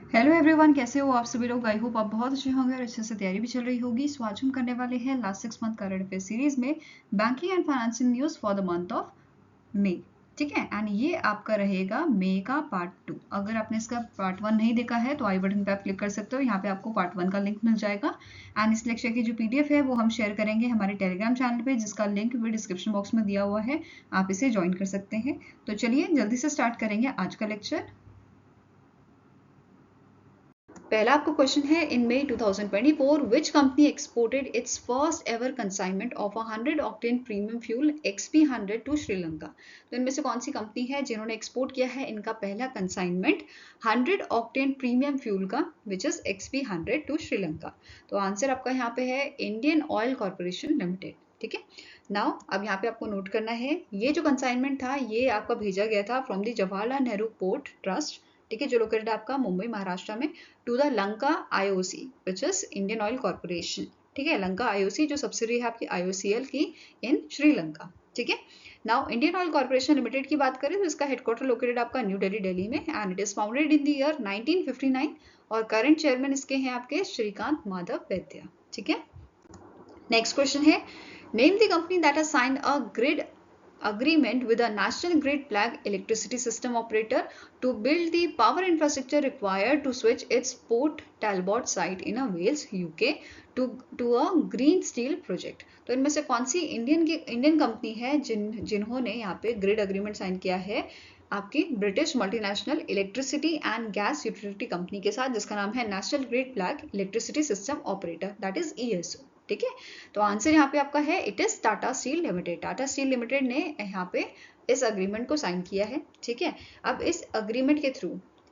Hello everyone, कैसे हो आप सभी लोग। आई होप आप बहुत अच्छे होंगे और अच्छे से तैयारी भी चल रही होगी। सो आज हम करने वाले हैं last 6 month current affair series में banking and financial news for the month of मई। ठीक है, एंड ये आपका रहेगा मई का पार्ट 2। अगर आपने इसका पार्ट 1 नहीं देखा है तो आई बटन पे आप क्लिक कर सकते हो, यहाँ पे आपको पार्ट 1 का लिंक मिल जाएगा। एंड इस लेक्चर की जो पीडीएफ है वो हम शेयर करेंगे हमारे टेलीग्राम चैनल पे, जिसका लिंक भी डिस्क्रिप्शन बॉक्स में दिया हुआ है, आप इसे ज्वाइन कर सकते हैं। तो चलिए जल्दी से स्टार्ट करेंगे आज का लेक्चर। पहला आपका क्वेश्चन है, in May 2024 which company exported its first ever consignment of 100 octane premium fuel XP100 to Sri Lanka. तो इनमें से कौन सी कंपनी है जिन्होंने एक्सपोर्ट किया है इनका पहला कंसाइनमेंट 100 ऑक्टेन प्रीमियम फ्यूल का, which is XP100 to Sri Lanka. तो आंसर आपका यहाँ पे है इंडियन ऑयल कॉर्पोरेशन लिमिटेड। ठीक है, नाउ अब यहाँ पे आपको नोट करना है, ये जो कंसाइनमेंट था ये आपका भेजा गया था from the Jawaharlal Nehru port trust, ठीक है, जो लोकेटेड आपका मुंबई महाराष्ट्र में, to the Lanka IOC which is Indian Oil Corporation. ठीक है, लंका IOC जो सब्सिडरी है आपकी IOCL की इन श्रीलंका। ठीक है, now Indian Oil corporation limited की बात करें तो इसका हेडक्वार्टर लोकेटेड आपका न्यू दिल्ली में, and it is founded in the year 1959 और करंट चेयरमैन इसके हैं आपके श्रीकांत माधव वैद्य। ठीक है, नेक्स्ट क्वेश्चन है, name the company that has signed a grid agreement with a national grid flag electricity system operator to build the power infrastructure required to switch its Port Talbot site in Wales UK to a green steel project। तो इनमें से कौन सी Indian company है जिन्होंने यहाँ पे grid agreement sign किया है आपकी British multinational electricity and gas utility company के साथ, जिसका नाम है national grid flag electricity system operator, that is ESO। ठीक है, तो आंसर यहाँ पे आपका है it is Tata steel limited. Tata steel limited ने यहाँ पे इस अग्रीमेंट को साइन किया है। ठीक है, अब इस अग्रीमेंट के थ्रू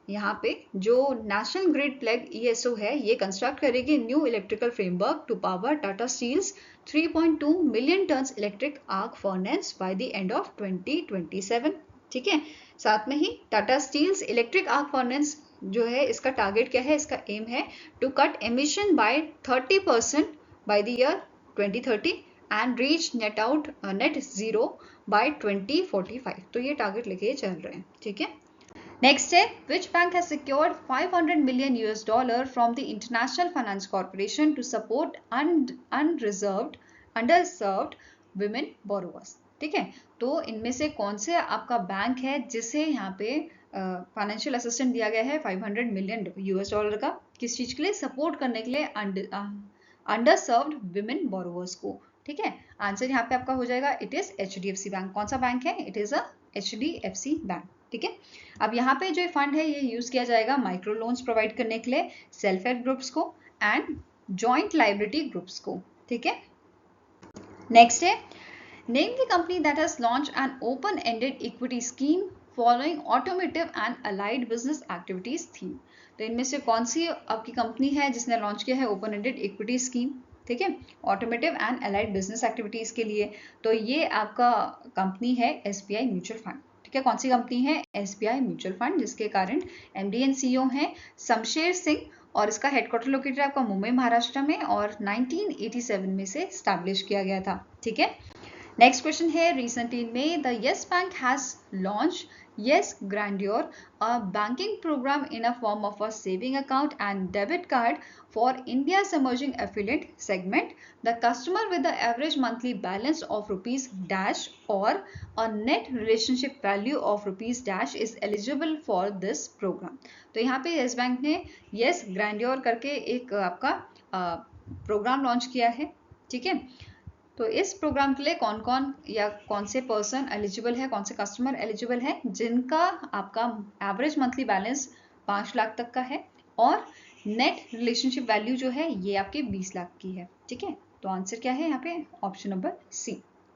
यहाँ पे जो नेशनल ग्रिड फ्लैग ESO है ये कंस्ट्रक्ट करेगी new electrical framework to power Tata steels 3.2 million ton electric arc furnace by the end of 2027। ठीक है, साथ में ही Tata steels electric arc furnace जो है इसका टारगेट क्या है, इसका एम है to cut emission by 30% by the year 2030 and reach net zero by 2045। तो ये टारगेट लेके चल रहे हैं। ठीक है, नेक्स्ट है, which bank has secured $500 million from the International Finance Corporation to support underserved women borrowers। ठीक है, तो इनमें से कौन से आपका बैंक है जिसे यहाँ पे फाइनेंशियल असिस्टेंट दिया गया है $500 मिलियन का, किस चीज के लिए, सपोर्ट करने के लिए अंडरसर्व्ड विमेन बोरोवर्स को। ठीक है, आंसर यहाँ पे आपका हो जाएगा इट इज HDFC बैंक। कौन सा बैंक है, it is a HDFC bank. ठीक है, अब यहाँ पे जो फंड है ये यूज किया जाएगा माइक्रो लोन्स प्रोवाइड करने के लिए सेल्फ हेल्प ग्रुप्स को एंड जॉइंट लाइबिलिटी ग्रुप्स को। ठीक है, नेक्स्ट है, name the company that has launch an open ended equity scheme following automotive and allied business activities theme. तो इनमें से कौन सी आपकी कंपनी है जिसने लॉन्च किया है ओपन एंडेड इक्विटी स्कीम, ठीक है, automotive and allied business activities के लिए। तो ये आपका कंपनी है SBI म्यूचुअल फंड। ठीक है, कौन सी कंपनी है, SBI म्यूचुअल फंड, जिसके कारण MD एंड CEO हैं शमशेर सिंह, और इसका हेडक्वार्टर लोकेटेड आपका मुंबई महाराष्ट्र में और 1987 में से स्टैब्लिश किया गया था। ठीक है, नेक्स्ट क्वेश्चन है, recently in May the Yes Bank has launched Yes Grandeur, a banking program in a form of a saving account and debit card for India's emerging affluent segment. The customer with the average monthly balance of rupees dash or a net relationship value of rupees dash is eligible for this program। तो यहाँ पे Yes Bank ने Yes Grandeur करके एक आपका programme launch किया है। ठीक है, तो इस प्रोग्राम के लिए कौन कौन या कौन से पर्सन एलिजिबल है, कौन से कस्टमर एलिजिबल है जिनका आपका एवरेज मंथली बैलेंस 5 लाख तक का है और नेट रिलेशनशिप वैल्यू जो है ये आपके 20 लाख की है। ठीक है, तो आंसर क्या है यहाँ पे, ऑप्शन नंबर C।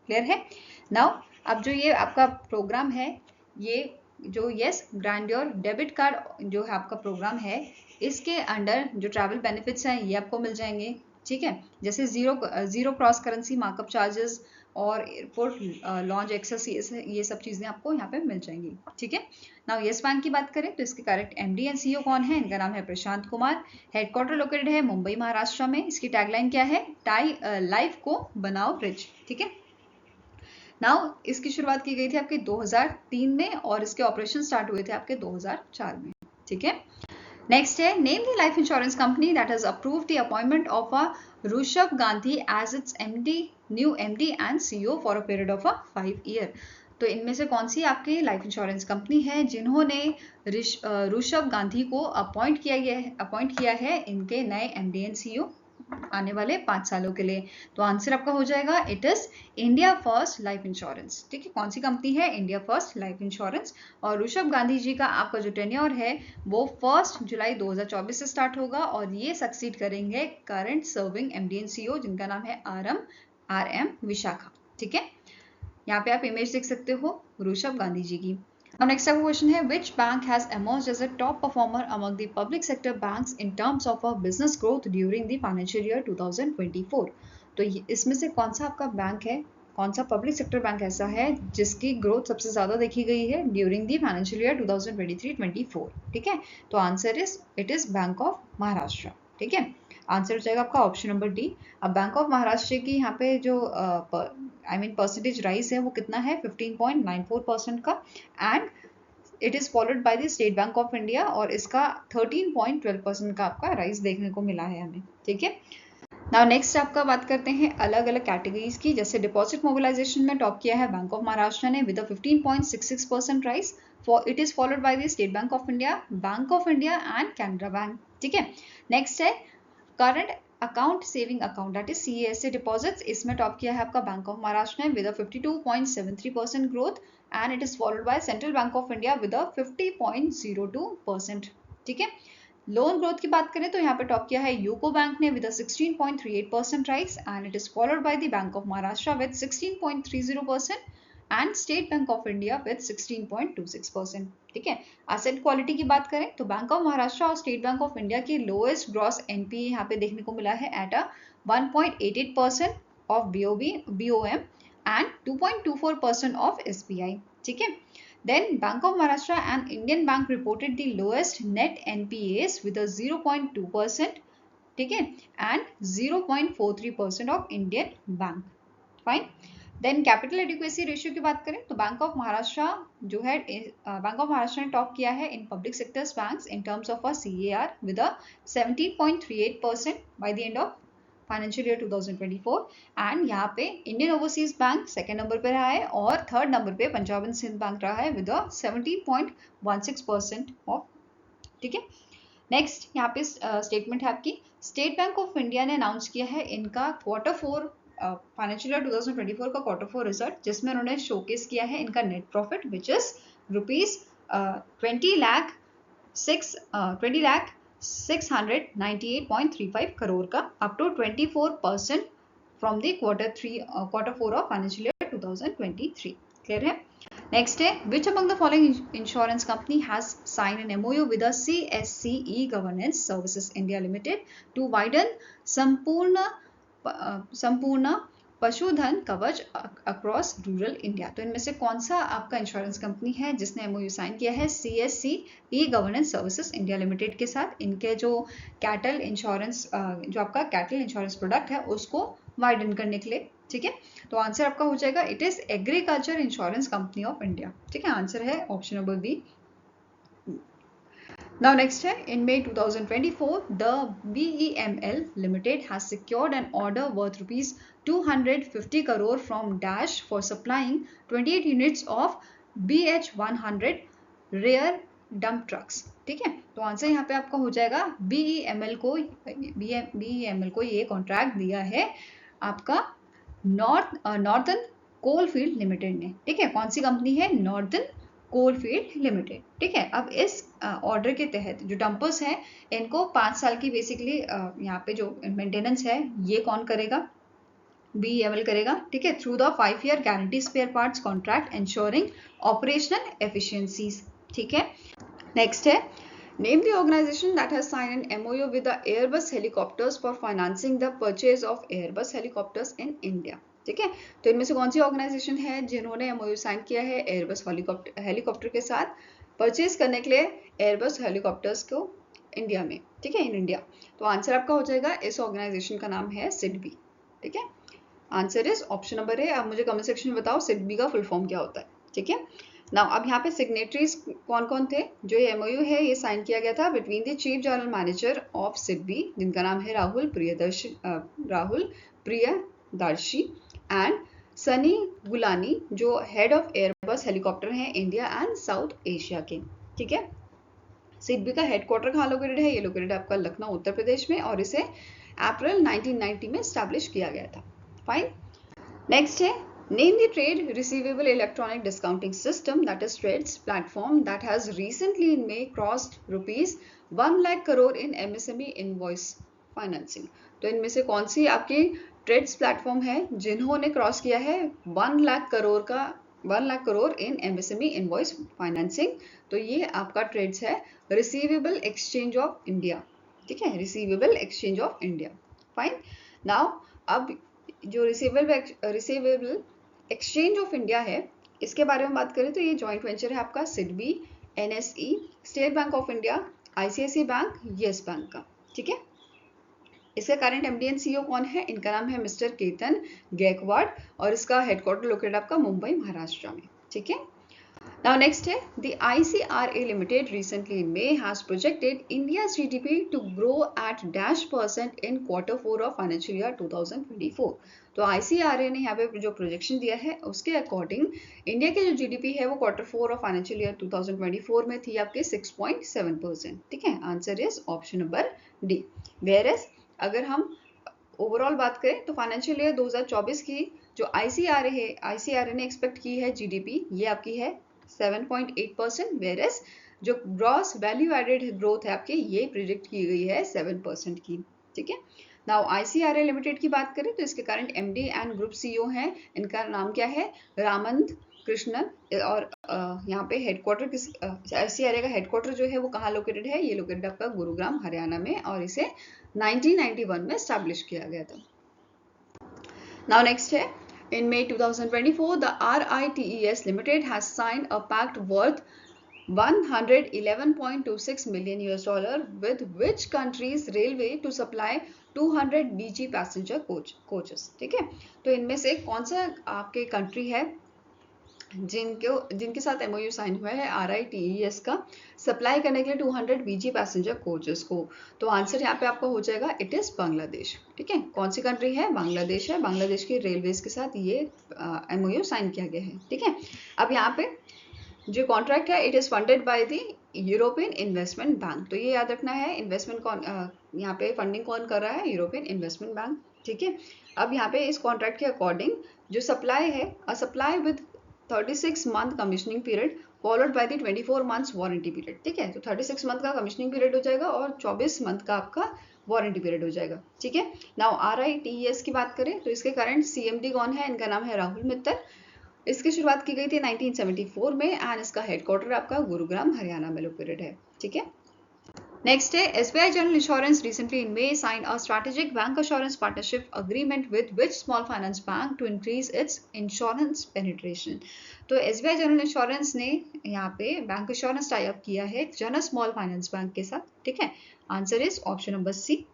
क्लियर है, नाउ अब जो ये आपका प्रोग्राम है, ये जो यस ग्रैंड्योर डेबिट कार्ड जो है आपका प्रोग्राम है, इसके अंडर जो ट्रैवल बेनिफिट्स हैं ये आपको मिल जाएंगे। ठीक है, जैसे zero cross currency markup charges और एयरपोर्ट लॉन्च एक्सेस, ये सब चीजें आपको यहाँ पे मिल जाएंगी। ठीक है, नाउ यस बैंक की बात करें तो इसके करेक्ट MD एंड CEO कौन है, इनका नाम है प्रशांत कुमार, हेडक्वार्टर लोकेटेड है मुंबई महाराष्ट्र में। इसकी टैगलाइन क्या है, टाई लाइफ को बनाओ रिच। ठीक है, नाउ इसकी शुरुआत की गई थी आपके 2003 में और इसके ऑपरेशन स्टार्ट हुए थे आपके 2004 में। ठीक है, नेक्स्ट है name the life insurance company that has approved the appointment of a Rishabh Gandhi as its new MD and CEO for a period of 5 year. तो इनमें से कौन सी आपकी लाइफ इंश्योरेंस कंपनी है जिन्होंने ऋषभ गांधी को अपॉइंट किया है इनके नए एमडी एंड सीईओ आने वाले 5 सालों के लिए। तो आंसर आपका हो जाएगा it is India first life insurance. ठीक है, कौन सी कंपनी है? India first life insurance. और ऋषभ गांधी जी का आपका जो टेन्योर है वो 1 जुलाई 2024 से स्टार्ट होगा और ये सक्सीड करेंगे current serving MD and CEO जिनका नाम है आर एम विशाखा। ठीक है, यहाँ पे आप इमेज देख सकते हो ऋषभ गांधी जी की। Now next up question है which bank has emerged as a top performer among the public sector banks in terms of a business growth during the financial year 2024। तो इसमें से कौन सा आपका बैंक है, कौन सा पब्लिक सेक्टर बैंक ऐसा है जिसकी ग्रोथ सबसे ज्यादा देखी गई है ड्यूरिंग दी फाइनेंशियल ईयर 2023-24? ठीक है, तो answer it is bank of Maharashtra. ठीक है, आंसर हो जाएगा आपका ऑप्शन नंबर डी। अब बैंक ऑफ महाराष्ट्र की यहाँ पे जो परसेंटेज राइज है वो कितना है 15.94% का and it is followed by the state bank of India और इसका 13.12% का आपका राइज देखने को मिला है हमें। ठीक है, नाउ नेक्स्ट आपका बात करते हैं अलग अलग कैटेगरीज की। जैसे डिपॉजिट मोबिलाइजेशन में टॉप किया है बैंक ऑफ महाराष्ट्र ने with 15.66% rise. It is followed by the state bank of India and Canara bank. ठीक है, नेक्स्ट है current account saving account that is CASA deposits. इसमें टॉप किया है आपका बैंक ऑफ महाराष्ट्र ने with 52.73% growth and it is followed by central bank of India with 50.02%। ठीक है, लोन ग्रोथ की बात करें तो यहाँ पे टॉप किया है यूको बैंक ने with 16.38% rise and it is followed by the bank of Maharashtra with 16.30% and state bank of India with 16.26%। ठीक है, एसेट क्वालिटी की बात करें तो बैंक ऑफ महाराष्ट्र और स्टेट बैंक ऑफ इंडिया की लोएस्ट ग्रॉस एनपीए यहाँ पे देखने को मिला है at 1.88% of BOM and 2.24% of SBI। ठीक है, then Bank of Maharashtra and Indian Bank reported the lowest net NPAs with a 0.2%, ठीक है, and 0.43% of Indian Bank। Fine, then capital adequacy ratio की बात करें तो बैंक ऑफ महाराष्ट्र जो है बैंक ऑफ महाराष्ट्र ने टॉप किया है in public sectors banks in terms of a CAR with 17.38% bye the end of financial year 2024 and यहाँ पे Indian overseas bank second number पे रहा है और थर्ड नंबर पे पंजाब एंड सिंध बैंक रहा है विद 17.16% ऑफ। ठीक है, नेक्स्ट यहाँ पे स्टेटमेंट है आपकी स्टेट बैंक ऑफ इंडिया ने अनाउंस किया है इनका Q4 फाइनेंशियल ईयर 2024 का Q4 रिजल्ट जिसमें उन्होंने शोकेस किया है इनका net profit which is rupees 20,698.35 crore का up to 24% from the Q4 of financial year 2023। Clear है? नेक्स्ट है which among the following insurance company has signed an MOU with a CSC E-Governance Services India Limited to widen संपूर्ण पशुधन कवच across rural India? तो इनमें से कौन सा आपका इंश्योरेंस कंपनी है जिसने MOU साइन किया है CSC E-Governance Services India limited के साथ इनके जो कैटल इंश्योरेंस जो आपका कैटल इंश्योरेंस प्रोडक्ट है उसको वाइडन करने के लिए? ठीक है, तो आंसर आपका हो जाएगा it is agriculture insurance company of India. ठीक है, आंसर है option number B. Now next है in May 2024 the BEML Limited has secured an order worth rupees 250 crore from Dash for supplying 28 units of BH100 rear dump trucks। ठीक है, तो answer यहाँ पे आपका हो जाएगा BEML को ये कॉन्ट्रैक्ट दिया है आपका नॉर्दर्न कोलफील्ड लिमिटेड ने। ठीक है, कौन सी कंपनी है? Northern coalfield limited. ठीक है, अब इस ऑर्डर के तहत जो डंपर्स हैं इनको 5 साल की बेसिकली यहाँ पे जो मेंटेनेंस है ये कौन करेगा? BEML करेगा। ठीक है, through the 5-year guarantee spare parts contract insuring operational efficiencies. ठीक है, नेक्स्ट है name the organisation that has sign an MOU with the Airbus helicopters for financing the purchase of Airbus helicopters in India. ठीक है, तो इनमें से कौन सी organisation है जिन्होंने MOU साइन किया है एयरबस हेलीकॉप्टर के साथ परचेज करने के लिए एयरबस हेलीकॉप्टर्स को इंडिया में? ठीक है, इन इंडिया। तो आंसर आपका हो जाएगा इस ऑर्गेनाइजेशन का नाम है SIDBI। ठीक है, answer is option number A. अब मुझे कमेंट सेक्शन में बताओ SIDBI का फुल फॉर्म क्या होता है? ठीक है, नाउ अब यहाँ पे सिग्नेटरीज कौन कौन थे? जो ये एमओयू है ये साइन किया गया था between the chief general manager of SIDBI, जिनका नाम है राहुल प्रियदर्शी एंड सनी गुलानी, जो हेड ऑफ एयरबस हेलीकॉप्टर हैं इंडिया एंड साउथ एशिया के। ठीक है, सिडबी का हेडक्वार्टर कहाँ लोकेटेड है? ये लोकेटेड है आपका लखनऊ उत्तर प्रदेश में, और इसे अप्रैल 1990 में स्टैब्लिश किया गया था। फाइन। नेक्स्ट है name the trade receivable electronic discounting system that is TReDS platform that has recently in May crossed ₹1 lakh crore in MSME invoice financing. तो इनमें से कौन सी आपकी ट्रेड्स प्लेटफॉर्म है जिन्होंने क्रॉस किया है 1 lakh crore in MSME invoice financing? तो ये आपका ट्रेड्स है रिसीवेबल एक्सचेंज ऑफ इंडिया। ठीक है, receivable exchange of India. Fine. Now अब जो रिसीवेबल एक्सचेंज ऑफ इंडिया है इसके बारे में बात करें तो ये जॉइंट वेंचर है आपका SIDBI, NSE, State bank of India, ICICI Bank, Yes Bank का। ठीक है, इसका करंट एमडी एंड सीईओ कौन है? इनका नाम है मिस्टर केतन गायकवाड़, और इसका हेडक्वार्टर लोकेटेड आपका मुंबई महाराष्ट्र में। ठीक है, now next है the ICRA Limited recently in May has projected India's GDP to grow at -% in Q4 of financial year 2024। तो ICRA ने यहाँ पे जो प्रोजेक्शन दिया है उसके अकॉर्डिंग इंडिया के जो जीडीपी है वो Q4 ऑफ फाइनेंशियल ईयर 2024 में थी आपके 6.7%। ठीक है, answer is option number D. Whereas अगर हम ओवरऑल बात करें तो फाइनेंशियल ईयर 2024 की जो ICRA ने एक्सपेक्ट की है जीडीपी, ये आपकी है 7.8%, वेयरएज जो ग्रॉस वैल्यू एडेड ग्रोथ है आपकी ये प्रिडिक्ट की गई है 7% की। ठीक है, नाउ ICRA लिमिटेड की बात करें तो इसके current MD and group CEO हैं, इनका नाम क्या है? रामंद कृष्णन, और यहाँ पे हेडक्वार्टर ICRA का हेडक्वार्टर जो है वो कहाँ लोकेटेड है? ये लोकेटेड आपका गुरुग्राम हरियाणा में, और इसे 1991 में स्टैब्लिश किया गया था। नाउ नेक्स्ट है in May 2024 the RITES Limited has signed a pact worth $111.26 million with which country's railway to supply 200 BG passenger coaches। ठीक है, तो इनमें से कौन सा आपके कंट्री है जिनके साथ एमओयू साइन हुआ है RITES का सप्लाई करने के लिए 200 बीजी पैसेंजर कोचेस को? तो आंसर यहाँ पे आपका हो जाएगा इट इज बांग्लादेश। ठीक है, कौन सी कंट्री है? बांग्लादेश है। बांग्लादेश की रेलवेज के साथ ये एमओयू साइन किया गया है। ठीक है, अब यहाँ पे जो कॉन्ट्रैक्ट है it is funded by the European investment bank. तो ये याद रखना है, इन्वेस्टमेंट कौन यहाँ पे फंडिंग कौन कर रहा है? European investment bank. ठीक है, अब यहाँ पे इस कॉन्ट्रैक्ट के अकॉर्डिंग जो सप्लाई है, a supply with 36 month commissioning period followed by the 24 months warranty period. ठीक है, तो 36 मंथ का कमीशनिंग पीरियड हो जाएगा और 24 मंथ का आपका वारंटी पीरियड हो जाएगा। ठीक है, नाउ RITES की बात करें तो इसके करंट CMD कौन है? इनका नाम है राहुल मित्तल। इसकी शुरुआत की गई थी 1974 में एंड इसका हेडक्वार्टर आपका गुरुग्राम हरियाणा में लोकेटेड है। ठीक है, नेक्स्ट है SBI General Insurance recently in May signed a strategic bank assurance partnership agreement with which small finance bank to increase its insurance penetration। तो SBI General Insurance ने यहाँ पे बैंक इंश्योरेंस टाई अप किया है जन Small Finance bank के साथ। ठीक है, answer is option number C.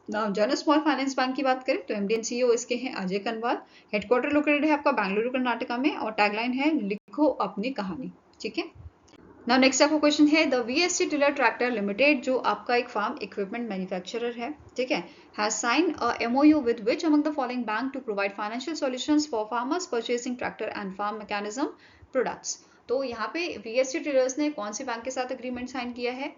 Now Jana Small Finance Bank की बात करें तो एमडी एंड सीईओ इसके हैं अजय कनवाल, हेडक्वार्टर लोकेटेड है आपका बेंगलुरु कर्नाटका में, और टैगलाइन है लिखो अपनी कहानी। ठीक है, नाउ नेक्स्ट आपका क्वेश्चन है the VST Tiller Tractor Limited जो आपका एक फार्म इक्विपमेंट मैन्युफैक्चरर है। ठीक है, has sign a MOU with which among the following bank to provide financial solutions for farmers purchasing tractor and farm mechanism products. तो यहाँ पे VST टिलर्स ने कौन से बैंक के साथ एग्रीमेंट साइन किया है?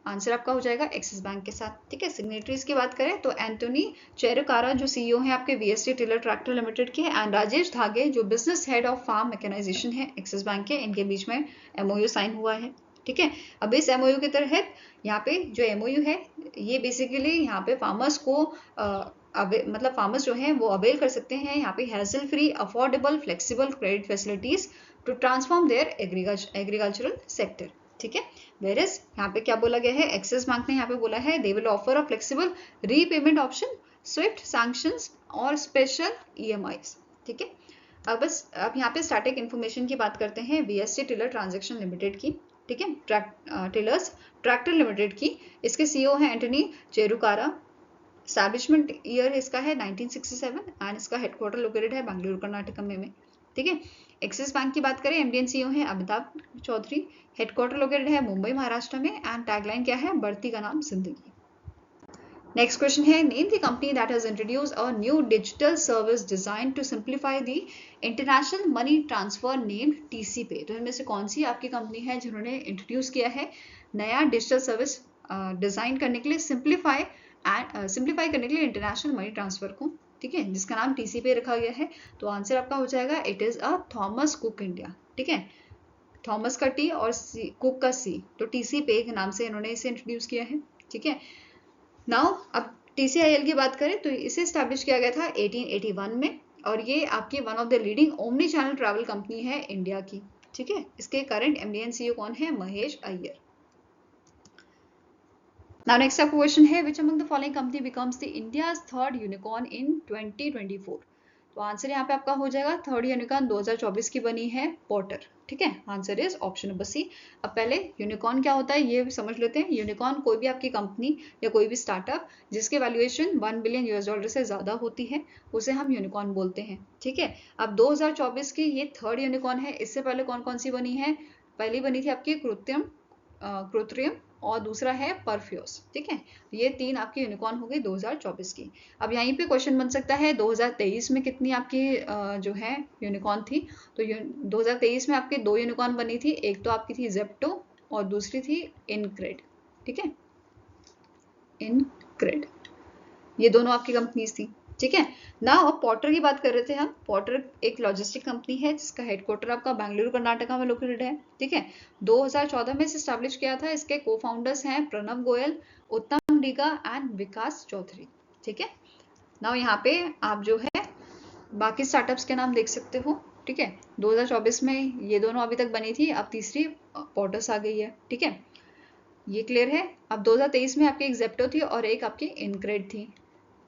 आंसर आपका हो जाएगा एक्सिस बैंक के साथ। ठीक है, सिग्नेटरीज की बात करें तो एंटोनी चेरुकारा जो सीईओ हैं आपके VST टिलर ट्रैक्टर लिमिटेड के, एंड राजेश धागे जो business head of farm mechanisation है एक्सिस बैंक के, इनके बीच में MOU साइन हुआ है। ठीक है, अब इस MOU के तहत यहाँ पे जो MOU है ये बेसिकली यहाँ पे फार्मर्स को मतलब फार्मर्स जो हैं वो अवेल कर सकते हैं यहाँ पे hassle free affordable flexible credit facilities to transform their agricultural sector. ठीक है, वेयरएज यहाँ पे क्या बोला गया है? एक्सिस बैंक ने यहाँ पे बोला है they will offer a flexible repayment option, Swift sanctions और स्पेशल EMIs। ठीक है, अब यहाँ पे स्टैटिक इन्फॉर्मेशन की बात करते हैं VST टिलर ट्रांजैक्शन लिमिटेड की। ठीक है, टिलर्स ट्रैक्टर लिमिटेड की, इसके सीईओ है एंटनी चेरुकारा। एस्टैब्लिशमेंट ईयर इसका है 1967 एंड इसका हेडक्वार्टर लोकेटेड है बेंगलुरु कर्नाटका में। ठीक है। एक्सिस बैंक की बात करें, एमडी एंड सीईओ है अमिताभ चौधरी, हेडक्वार्टर लोकेटेड है मुंबई महाराष्ट्र में, एंड टैगलाइन क्या है, बढ़ती का नाम जिंदगी। नेक्स्ट क्वेश्चन है, name the company that has introduced a new digital service design to simplify the international money transfer named TC pay. तो इनमें से कौन सी आपकी कंपनी है जिन्होंने इंट्रोड्यूस किया है नया डिजिटल सर्विस डिजाइन करने के लिए, सिंप्लीफाई करने के लिए इंटरनेशनल मनी ट्रांसफर को, ठीक है, जिसका नाम टीसी पे रखा गया है। तो आंसर आपका हो जाएगा it is a Thomas cook India, ठीक है, थॉमस का टी और कुक का सी, तो टीसी पे के नाम से इन्होंने इसे इंट्रोड्यूस किया है, ठीक है। नाउ अब TCIL की बात करें तो इसे स्टैब्लिश किया गया था 1881 में, और ये आपकी one of the leading omni channel travel company है इंडिया की, ठीक है। इसके करंट MD एंड CEO कौन है, Mahesh Iyer. Now next up question है, which among the following company becomes the India's third unicorn in 2024? तो आंसर यहाँ पे आपका हो जाएगा थर्ड यूनिकॉर्न 2024 की बनी है पोर्टर, ठीक है। Answer is option number C. अब पहले यूनिकॉर्न क्या होता है ये भी समझ लेते हैं। यूनिकॉर्न कोई भी आपकी कंपनी या कोई भी स्टार्टअप जिसके वैल्यूएशन $1 बिलियन से ज्यादा होती है उसे हम यूनिकॉर्न बोलते हैं, ठीक है। अब 2024 की ये थर्ड यूनिकॉर्न है। इससे पहले कौन कौन सी बनी है, पहली बनी थी आपकी कृत्रिम और दूसरा है परफ्यूस, ठीक है। ये तीन आपकी यूनिकॉर्न हो गई 2024 की। अब यहीं पे क्वेश्चन बन सकता है 2023 में कितनी आपकी जो है यूनिकॉर्न थी। तो 2023 में आपकी दो यूनिकॉर्न बनी थी, एक तो आपकी थी जेप्टो और दूसरी थी इनक्रेड, ठीक है, इनक्रेड, ये दोनों आपकी कंपनीज थी, ठीक है ना। अब पोर्टर की बात कर रहे थे हम। पोर्टर एक लॉजिस्टिक कंपनी है जिसका हेडक्वार्टर आपका बेंगलुरु कर्नाटका में लोकेटेड है, ठीक है। 2014 में इसे स्टैब्लिश किया था। इसके को फाउंडर्स हैं प्रणव गोयल, उत्तम डिगा एंड विकास चौधरी, ठीक है ना। यहाँ पे आप जो है बाकी स्टार्टअप्स के नाम देख सकते हो, ठीक है। 2024 में ये दोनों अभी तक बनी थी, अब तीसरी पोर्टर्स आ गई है, ठीक है, ये क्लियर है। अब 2023 में आपकी एक जेप्टो थी और एक आपकी इनक्रेड थी।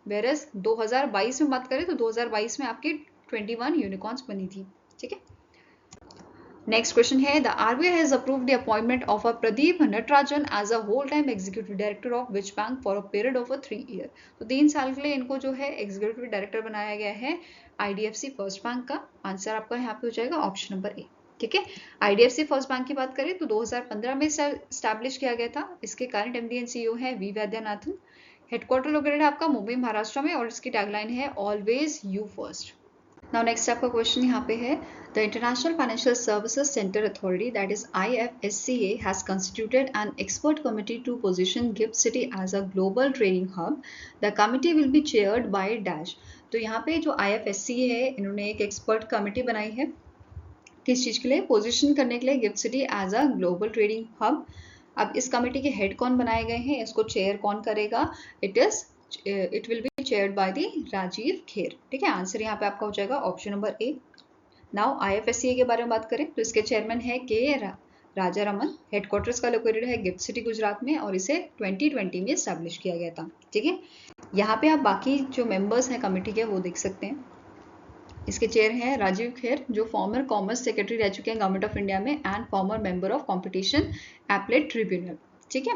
वेरस 2022 में बात करें तो 2022 में आपकी 21 यूनिकॉर्न्स बनी थी, ठीक है। नेक्स्ट क्वेश्चन है, the RBI has approved the appointment of a Pradeep Natarajan as a whole time executive director of which bank for a period of 3 year. तो 3 साल के लिए इनको जो है एग्जीक्यूटिव डायरेक्टर बनाया गया है IDFC फर्स्ट बैंक का। आंसर आपका यहाँ पे हो जाएगा ऑप्शन नंबर ए, ठीक है। IDFC फर्स्ट बैंक की बात करें तो 2015 में स्टैब्लिश किया गया था। इसके करंट MD एंड CEO है वी वैद्यनाथन। हेडक्वार्टर लोकेटेड है आपका मुंबई महाराष्ट्र में और इसकी टैगलाइन है always you first. Now next आपका क्वेश्चन यहाँ पे है, the international financial services centre authority that is IFSCA has constituted an expert committee to position GIFT City as a global trading hub. The committee will be chaired by dash. तो यहाँ पे जो IFSCA है इन्होंने एक expert committee बनाई है, किस चीज के लिए, पोजीशन करने के लिए GIFT City as a global trading hub. अब इस कमेटी के हेड कौन बनाए गए हैं, इसको चेयर कौन करेगा, it will be chaired by the Rajeev Kher, ठीक है। आंसर यहाँ पे आपका हो जाएगा option number A. Now IFSCA के बारे में बात करें तो इसके चेयरमैन है के राजा रमन। हेडक्वार्टर्स का लोकेटेड है गिफ्ट सिटी गुजरात में और इसे 2020 में स्टैब्लिश किया गया था, ठीक है। यहाँ पे आप बाकी जो मेंबर्स हैं कमेटी के वो देख सकते हैं। इसके चेयर हैं राजीव खेर जो फॉर्मर कॉमर्स सेक्रेटरी रह चुके हैं गवर्नमेंट ऑफ इंडिया में and former member of competition appellate tribunal, ठीक है।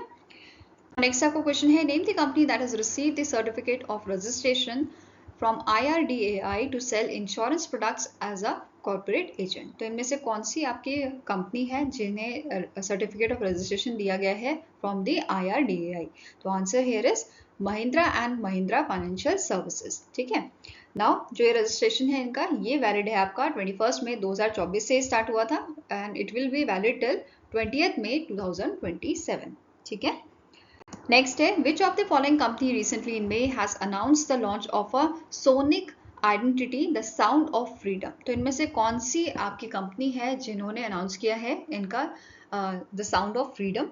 नेक्स्ट आपका क्वेश्चन है, name the company that has received the certificate of registration from IRDAI to sell insurance products as a corporate agent. तो इनमें से कौन सी आपकी कंपनी है जिन्हें सर्टिफिकेट ऑफ रजिस्ट्रेशन दिया गया है फ्रॉम द IRDAI। तो answer here is Mahindra and Mahindra financial services, ठीक है। नाउ जो ये रजिस्ट्रेशन है इनका ये वैलिड है आपका 21 मई 2024 से स्टार्ट हुआ था and it will be valid till 20 मई 2027, ठीक है। नेक्स्ट है, which of the following company recently in May has announced the launch of a sonic identity the sound of freedom. तो इनमें से कौन सी आपकी कंपनी है जिन्होंने अनाउंस किया है इनका द साउंड ऑफ फ्रीडम।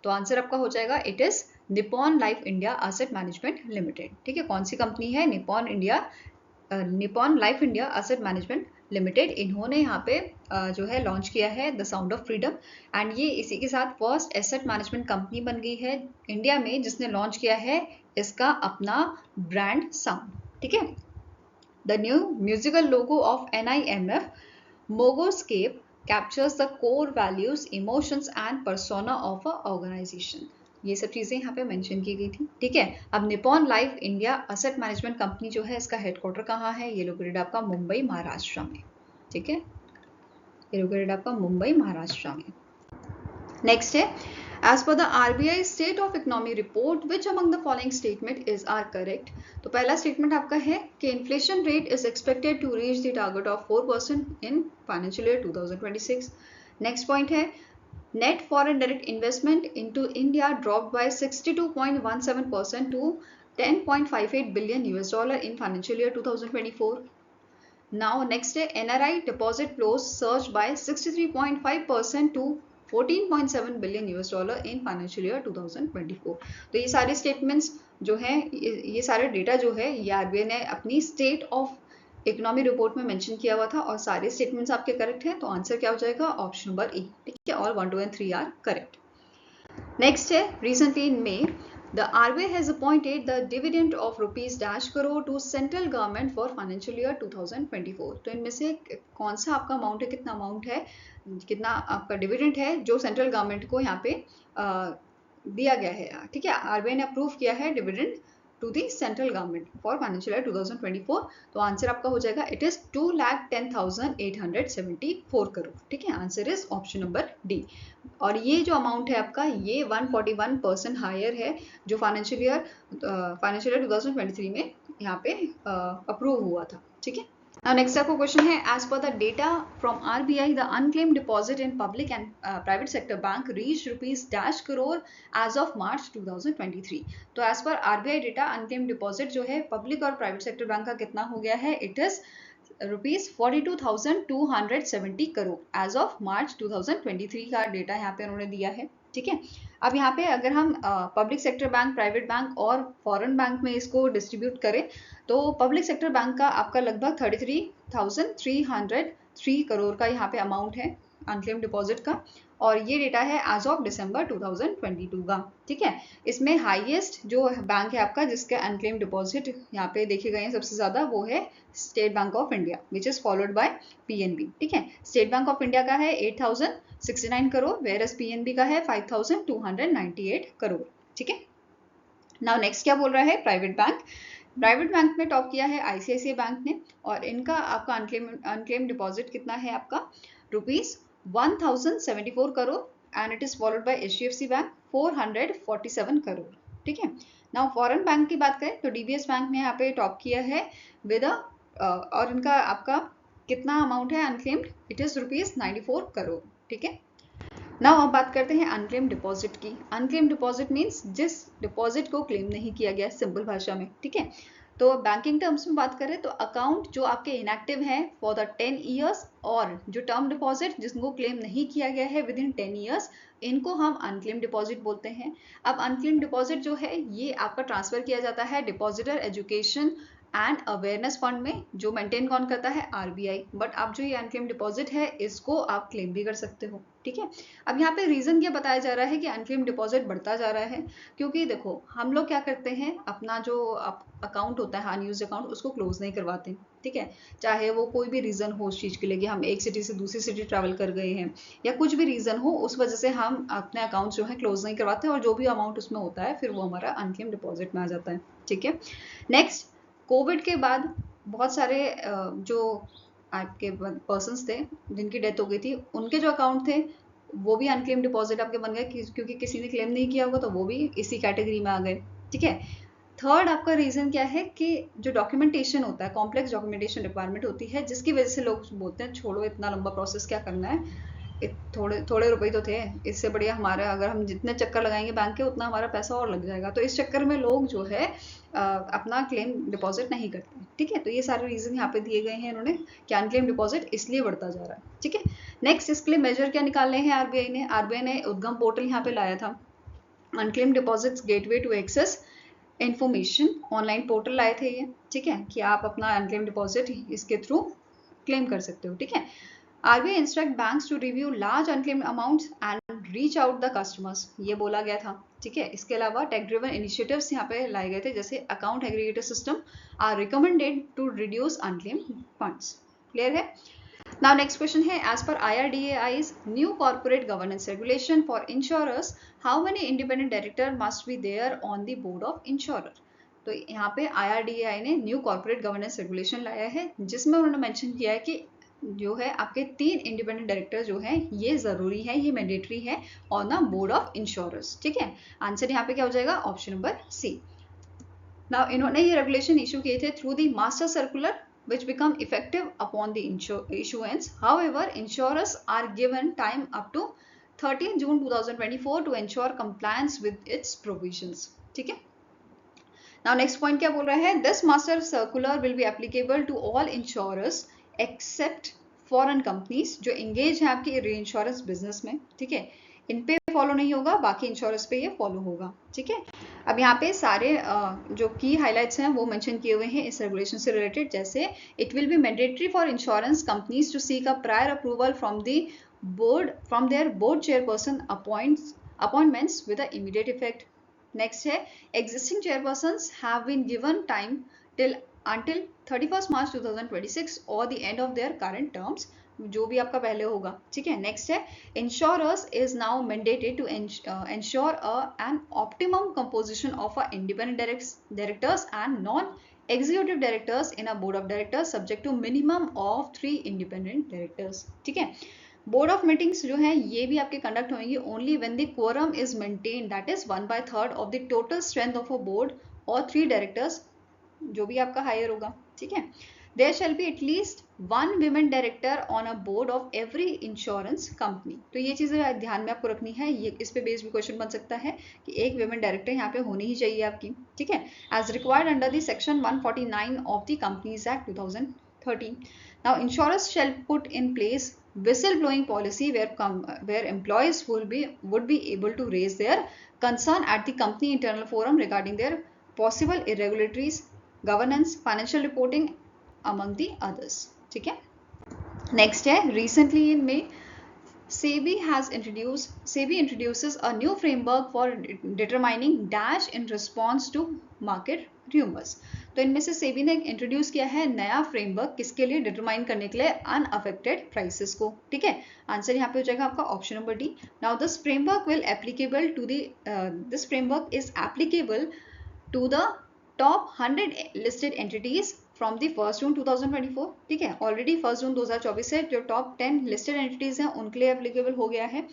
तो आंसर आपका हो जाएगा it is Nippon life India asset management limited, ठीक है। कौन सी कंपनी है, Nippon life India asset management limited. इन्होंने यहाँ पे जो है लॉन्च किया है the sound of freedom and ये इसी के साथ फर्स्ट एसेट मैनेजमेंट कंपनी बन गई है इंडिया में जिसने लॉन्च किया है इसका अपना ब्रांड साउंड, ठीक है। The new musical logo of NIMF मोगोस्केप captures the core values emotions and persona of a organisation. ये सब चीजें यहाँ पे मेंशन की गई थी, ठीक है। अब Nippon life India asset management company जो है इसका हेडक्वार्टर कहाँ है, ये लोकेटेड आपका मुंबई महाराष्ट्र में। ठीक है, ये लोकेटेड आपका मुंबई महाराष्ट्र में। नेक्स्ट है, as per the RBI state of economy report which among the following statement is are correct. तो पहला स्टेटमेंट आपका है कि inflation rate is expected to reach the target of 4% in financial year 2026। Next point है, net foreign direct investment into India dropped by 62.17% to $10.58 billion in financial year 2024. Now next है, NRI deposit flows surged by 63.5% to $14.7 billion in financial year 2024. तो ये सारे statements जो हैं, ये सारे data जो है ये RBI ने अपनी स्टेट ऑफ इकोनॉमी रिपोर्ट में मेंशन किया हुआ था और सारे स्टेटमेंट्स आपके करेक्ट हैं, तो आंसर क्या हो जाएगा, ऑप्शन नंबर ए। ठीक है, और 1, 2 and 3 आर करेक्ट। नेक्स्ट है, recently in May the RBI has appointed the dividend of ₹dash crore to central government for financial year 2024। तो इनमें से कौन सा आपका अमाउंट है, कितना अमाउंट है, कितना आपका डिविडेंड है जो सेंट्रल गवर्नमेंट को यहाँ पे दिया गया है। ठीक है, RBI ने अप्रूव किया है dividend to the central government for financial year 2024। तो आंसर आपका हो जाएगा, इट इज 2,10,874 करोड़। ठीक है, answer is option number D. और ये जो अमाउंट है आपका, ये 141% हायर है जो फाइनेंशियल ईयर 2023 में यहाँ पे अप्रूव हुआ था। ठीक है, Now next आपको क्वेश्चन है, as per the data from RBI, the unclaimed deposit in public and private sector bank reached dash crore as of March 2023. तो as per RBI data, unclaimed deposit जो है public और private sector bank का कितना हो गया है, it is ₹42,270 crore as of March 2023 का डेटा यहाँ पे उन्होंने दिया है। ठीक है, अब यहाँ पे अगर हम public sector bank, private bank और फॉरेन बैंक में इसको डिस्ट्रीब्यूट करें तो पब्लिक सेक्टर बैंक का आपका लगभग 33,303 करोड़ का यहाँ पे अमाउंट है अनक्लेम डिपॉजिट का, और ये डेटा है एज ऑफ दिसंबर 2022 का। ठीक है, इसमें हाईएस्ट जो बैंक है आपका जिसके अनक्लेम डिपॉजिट यहाँ पे देखे गए हैं सबसे ज्यादा, वो है state bank of India which is followed by PNB। ठीक है, स्टेट बैंक ऑफ इंडिया का है 8,069 करोड़, वेयरएस PNB का है 5,298 करोड़। ठीक है, नाउ नेक्स्ट क्या बोल रहा है, प्राइवेट बैंक। प्राइवेट बैंक में टॉप किया है ICICI बैंक ने, और इनका आपका अनक्लेम डिपॉजिट कितना है आपका, ₹1,074 crore, and it is followed by HDFC bank 447 crore. ठीक है, नाउ फॉरेन बैंक की बात करें तो DBS बैंक ने यहाँ पे टॉप किया है विद और इनका आपका कितना अमाउंट है अनक्लेम्ड, इट इज ₹94 करोड़। ठीक है, नाउ अब बात करते हैं अनक्लेम डिपॉजिट की। अनक्लेम डिपॉजिट मीन्स जिस डिपॉजिट को क्लेम नहीं किया गया, सिंपल भाषा में। ठीक है, तो बैंकिंग टर्म्स में बात करें तो अकाउंट जो आपके इनएक्टिव हैं फॉर द 10 ईयर्स, और जो टर्म डिपॉजिट जिनको क्लेम नहीं किया गया है विद इन 10 ईयर्स, इनको हम अनक्लेम डिपॉजिट बोलते हैं। अब अनक्लेम डिपॉजिट जो है ये आपका ट्रांसफर किया जाता है depositor education and awareness fund में, जो मेंटेन कौन करता है, RBI। बट आप जो ये अनक्लेम डिपॉजिट है इसको आप क्लेम भी कर सकते हो। ठीक है, अब यहाँ पे रीजन क्या बताया जा रहा है कि अनक्लेम डिपॉजिट बढ़ता जा रहा है, क्योंकि देखो हम लोग क्या करते हैं, अपना जो अकाउंट होता है अनयूज्ड अकाउंट, उसको क्लोज नहीं करवाते। ठीक है, चाहे वो कोई भी रीजन हो उस चीज के लिए कि हम एक सिटी से दूसरी सिटी ट्रैवल कर गए हैं या कुछ भी रीजन हो, उस वजह से हम अपने अकाउंट जो है क्लोज नहीं करवाते, और जो भी अमाउंट उसमें होता है फिर वो हमारा अनक्लेम डिपॉजिट में आ जाता है। ठीक है, नेक्स्ट, कोविड के बाद बहुत सारे जो आपके पर्सन्स थे जिनकी डेथ हो गई थी, उनके जो अकाउंट थे वो भी अनक्लेम डिपॉजिट आपके बन गए, क्योंकि किसी ने क्लेम नहीं किया होगा तो वो भी इसी कैटेगरी में आ गए। ठीक है, थर्ड आपका रीजन क्या है कि जो डॉक्यूमेंटेशन होता है, कॉम्प्लेक्स डॉक्यूमेंटेशन रिक्वायरमेंट होती है, जिसकी वजह से लोग बोलते हैं छोड़ो इतना लंबा प्रोसेस क्या करना है, थोड़े रुपए तो थे, इससे बढ़िया हमारा अगर हम जितने चक्कर लगाएंगे बैंक के उतना हमारा पैसा और लग जाएगा। तो इस चक्कर में लोग जो है अपना क्लेम डिपॉजिट नहीं करते। ठीक है, तो ये सारे रीजन यहाँ पे दिए गए हैं इन्होंने कि अनक्लेम डिपॉजिट इसलिए बढ़ता जा रहा है। ठीक है, नेक्स्ट इसके लिए मेजर क्या निकालने हैं RBI ने उद्गम पोर्टल यहाँ पे लाया था, unclaim deposits gateway to access information online portal लाए थे ये। ठीक है, कि आप अपना अनक्लेम डिपॉजिट इसके थ्रू क्लेम कर सकते हो। ठीक है, RBI instruct banks to review large unclaimed amounts and reach out the customers, ये बोला गया था। ठीक है, इसके अलावा टेक ड्रिवन इनिशिएटिव्स यहाँ पे लाए गए थे, जैसे account aggregator system are recommended to reduce unclaimed funds. Clear है? नाउ नेक्स्ट क्वेश्चन है, as per IRDAI's new corporate governance regulation for insurers, how many independent director must be there on the board of insurer. तो यहाँ पे IRDAI ने new corporate governance regulation लाया है जिसमें उन्होंने मेंशन किया है कि जो है आपके 3 इंडिपेंडेंट डायरेक्टर जो है ये जरूरी है, ये मैंडेटरी है on the board of insurance. ठीक है, आंसर यहाँ पे क्या हो जाएगा? Option number C. नाउ इन्होंने ये रेगुलेशन इशू किए थे through the master circular which become effective upon the issuance. However, insurers are given time up to 13 June 2024 to ensure compliance with its provisions. ठीक है, now next point क्या बोल रहा है? This master circular will be applicable to all insurers except foreign companies जो engage है आपकी reinsurance business में। ठीक है, इन पे फॉलो नहीं होगा, बाकी इंश्योरेंस पे ये फॉलो होगा। ठीक है, अब यहाँ पे सारे जो की हाइलाइट्स हैं वो मेंशन किए हुए हैं इस रेगुलेशन से रिलेटेड। जैसे it will be mandatory for insurance companies to seek a prior approval from the board from their board chairperson appointments with immediate effect. Next है existing chairpersons have been given time until 31st March 2026 or the end of their current terms, जो भी आपका पहले होगा। ठीक है, next है insurers is now mandated to ensure an optimum composition of independent directors and non-executive directors in a board of directors subject to minimum of 3 independent directors। ठीक है, बोर्ड ऑफ मीटिंग्स जो है ये भी आपके कंडक्ट होंगी only when the quorum is maintain, that is 1/3 of the total strength of a board और 3 directors जो भी आपका हायर होगा। ठीक है, there shall be at least 1 women director on a board of every insurance company. तो ये चीजें ध्यान में आपको रखनी है, ये इस पे बेस्ड भी क्वेश्चन बन सकता है कि एक विमेन डायरेक्टर यहाँ पे होनी ही चाहिए आपकी। ठीक है, as required under the section 149 of the companies act 2013। Now insurance shall put in place whistleblowing policy where employees would be able to raise their concern at the company internal forum regarding their possible irregularities, governance, financial reporting among the others। ठीक है, next है recently in May SEBI introduces a new framework for determining dash in response to market rumors। तो इनमें से सेबी ने introduce किया है नया फ्रेमवर्क, किसके लिए? डिटरमाइन करने के लिए अनअफेक्टेड प्राइसेस को। ठीक है, आंसर यहाँ पे हो जाएगा आपका option number D. Now this framework is applicable to the top 100 listed entities from the 1 June 2024। ठीक है, ऑलरेडी 1 जून 2024 से जो टॉप 10 लिस्टेड एंटिटीज हैं उनके लिए एप्लीकेबल हो गया है,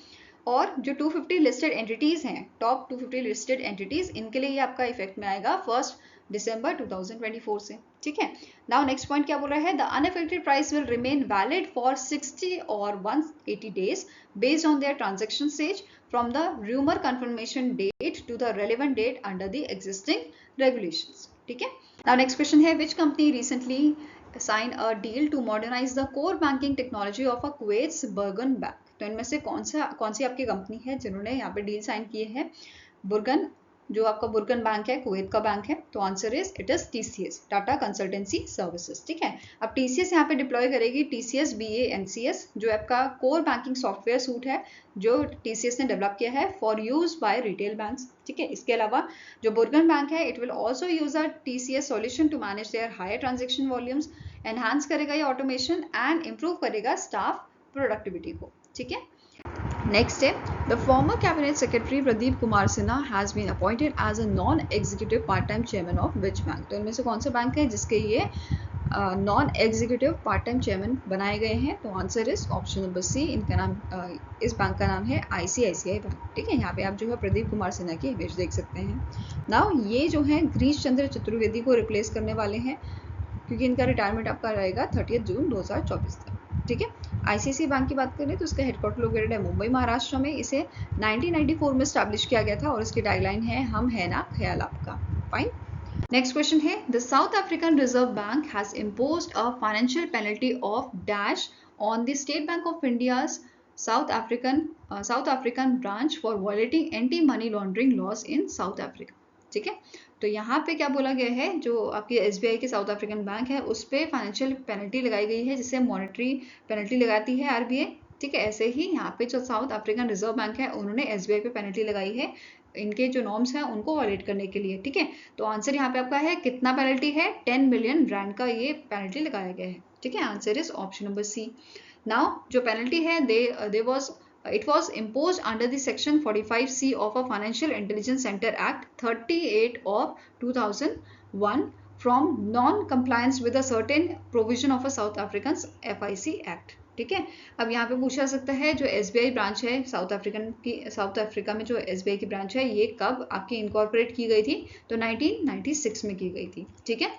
और जो 250 लिस्टेड एंटिटीज हैं, टॉप 250 लिस्टेड एंटिटीज, इनके लिए ये आपका इफेक्ट में आएगा 1 दिसंबर 2024 से। ठीक है, नाउ नेक्स्ट पॉइंट क्या बोल रहा है? The unaffected price will remain valid for 60 और 180 days based on their transaction stage from the rumour confirmation date to the relevant date under the existing regulations. ठीक है, नाउ नेक्स्ट क्वेश्चन है which company recently sign a deal to modernise the core banking technology of a Kuwait's Burgan bank. तो इनमें से कौन सी आपकी company है जिन्होंने यहाँ पे डील साइन किए हैं? बुरगन, जो आपका बुरगन बैंक है, कुवैत का बैंक है। तो answer it is TCS, Tata consultancy services. ठीक है, अब टीसीएस यहाँ पे डिप्लॉय करेगी टीसीएस BANCS, जो आपका कोर बैंकिंग सॉफ्टवेयर सूट है जो टीसीएस ने डेवलप किया है for use by retail banks. ठीक है, इसके अलावा जो बुरगन बैंक है it will also use a TCS solution to manage their higher transaction volumes, enhance करेगा ये ऑटोमेशन एंड इम्प्रूव करेगा स्टाफ प्रोडक्टिविटी को। ठीक है, नेक्स्ट है the former cabinet secretary Pradeep Kumar Sinha has been appointed as a non executive part time chairman of which bank. तो इनमें से कौन सा बैंक है जिसके ये non executive part time chairman बनाए गए हैं? तो answer is option number C. इनका नाम इस बैंक का नाम है ICICI बैंक। ठीक है, यहाँ पे आप जो है प्रदीप कुमार सिन्हा की इमेज देख सकते हैं। नाउ ये जो है गिरीश चंद्र चतुर्वेदी को रिप्लेस करने वाले हैं, क्योंकि इनका रिटायरमेंट आपका रहेगा 30 जून 2024 तक। ठीक है, ICICI बैंक की बात करें तो इसका हेडक्वार्टर लोकेटेड है मुंबई महाराष्ट्र में। इसे 1994 में स्टैब्लिश किया गया था और इसकी टैगलाइन है हम है ना ख्याल आपका। फाइन, नेक्स्ट क्वेश्चन है the South African Reserve Bank has imposed a financial penalty of dash on the state bank of India's South African branch for violating anti money laundering laws in South Africa. ठीक है, तो यहाँ पे क्या बोला गया है, जो आपकी SBI के साउथ अफ्रीकन बैंक है उस पर फाइनेंशियल पेनल्टी लगाई गई है जिसे मॉनेटरी पेनल्टी लगाती है RBI। ठीक है, ऐसे ही यहाँ पे जो साउथ अफ्रीकन रिजर्व बैंक है उन्होंने SBI पे पेनल्टी लगाई है इनके जो नॉर्म्स हैं उनको वायलेट करने के लिए। ठीक है, तो आंसर यहाँ पे आपका है कितना पेनल्टी है? 10 मिलियन रैंड का ये पेनल्टी लगाया गया है। ठीक है, answer is option number C. Now जो पेनल्टी है it was imposed under the section 45C of a Financial Intelligence Center Act 38 of 2001 from non compliance with a certain provision of a south African FIC act. ठीक है, अब यहाँ पे पूछा सकता है जो SBI ब्रांच है साउथ अफ्रीका में जो SBI की ब्रांच है ये कब आपकी इनकॉर्पोरेट की गई थी, तो 1996 में की गई थी। ठीक है,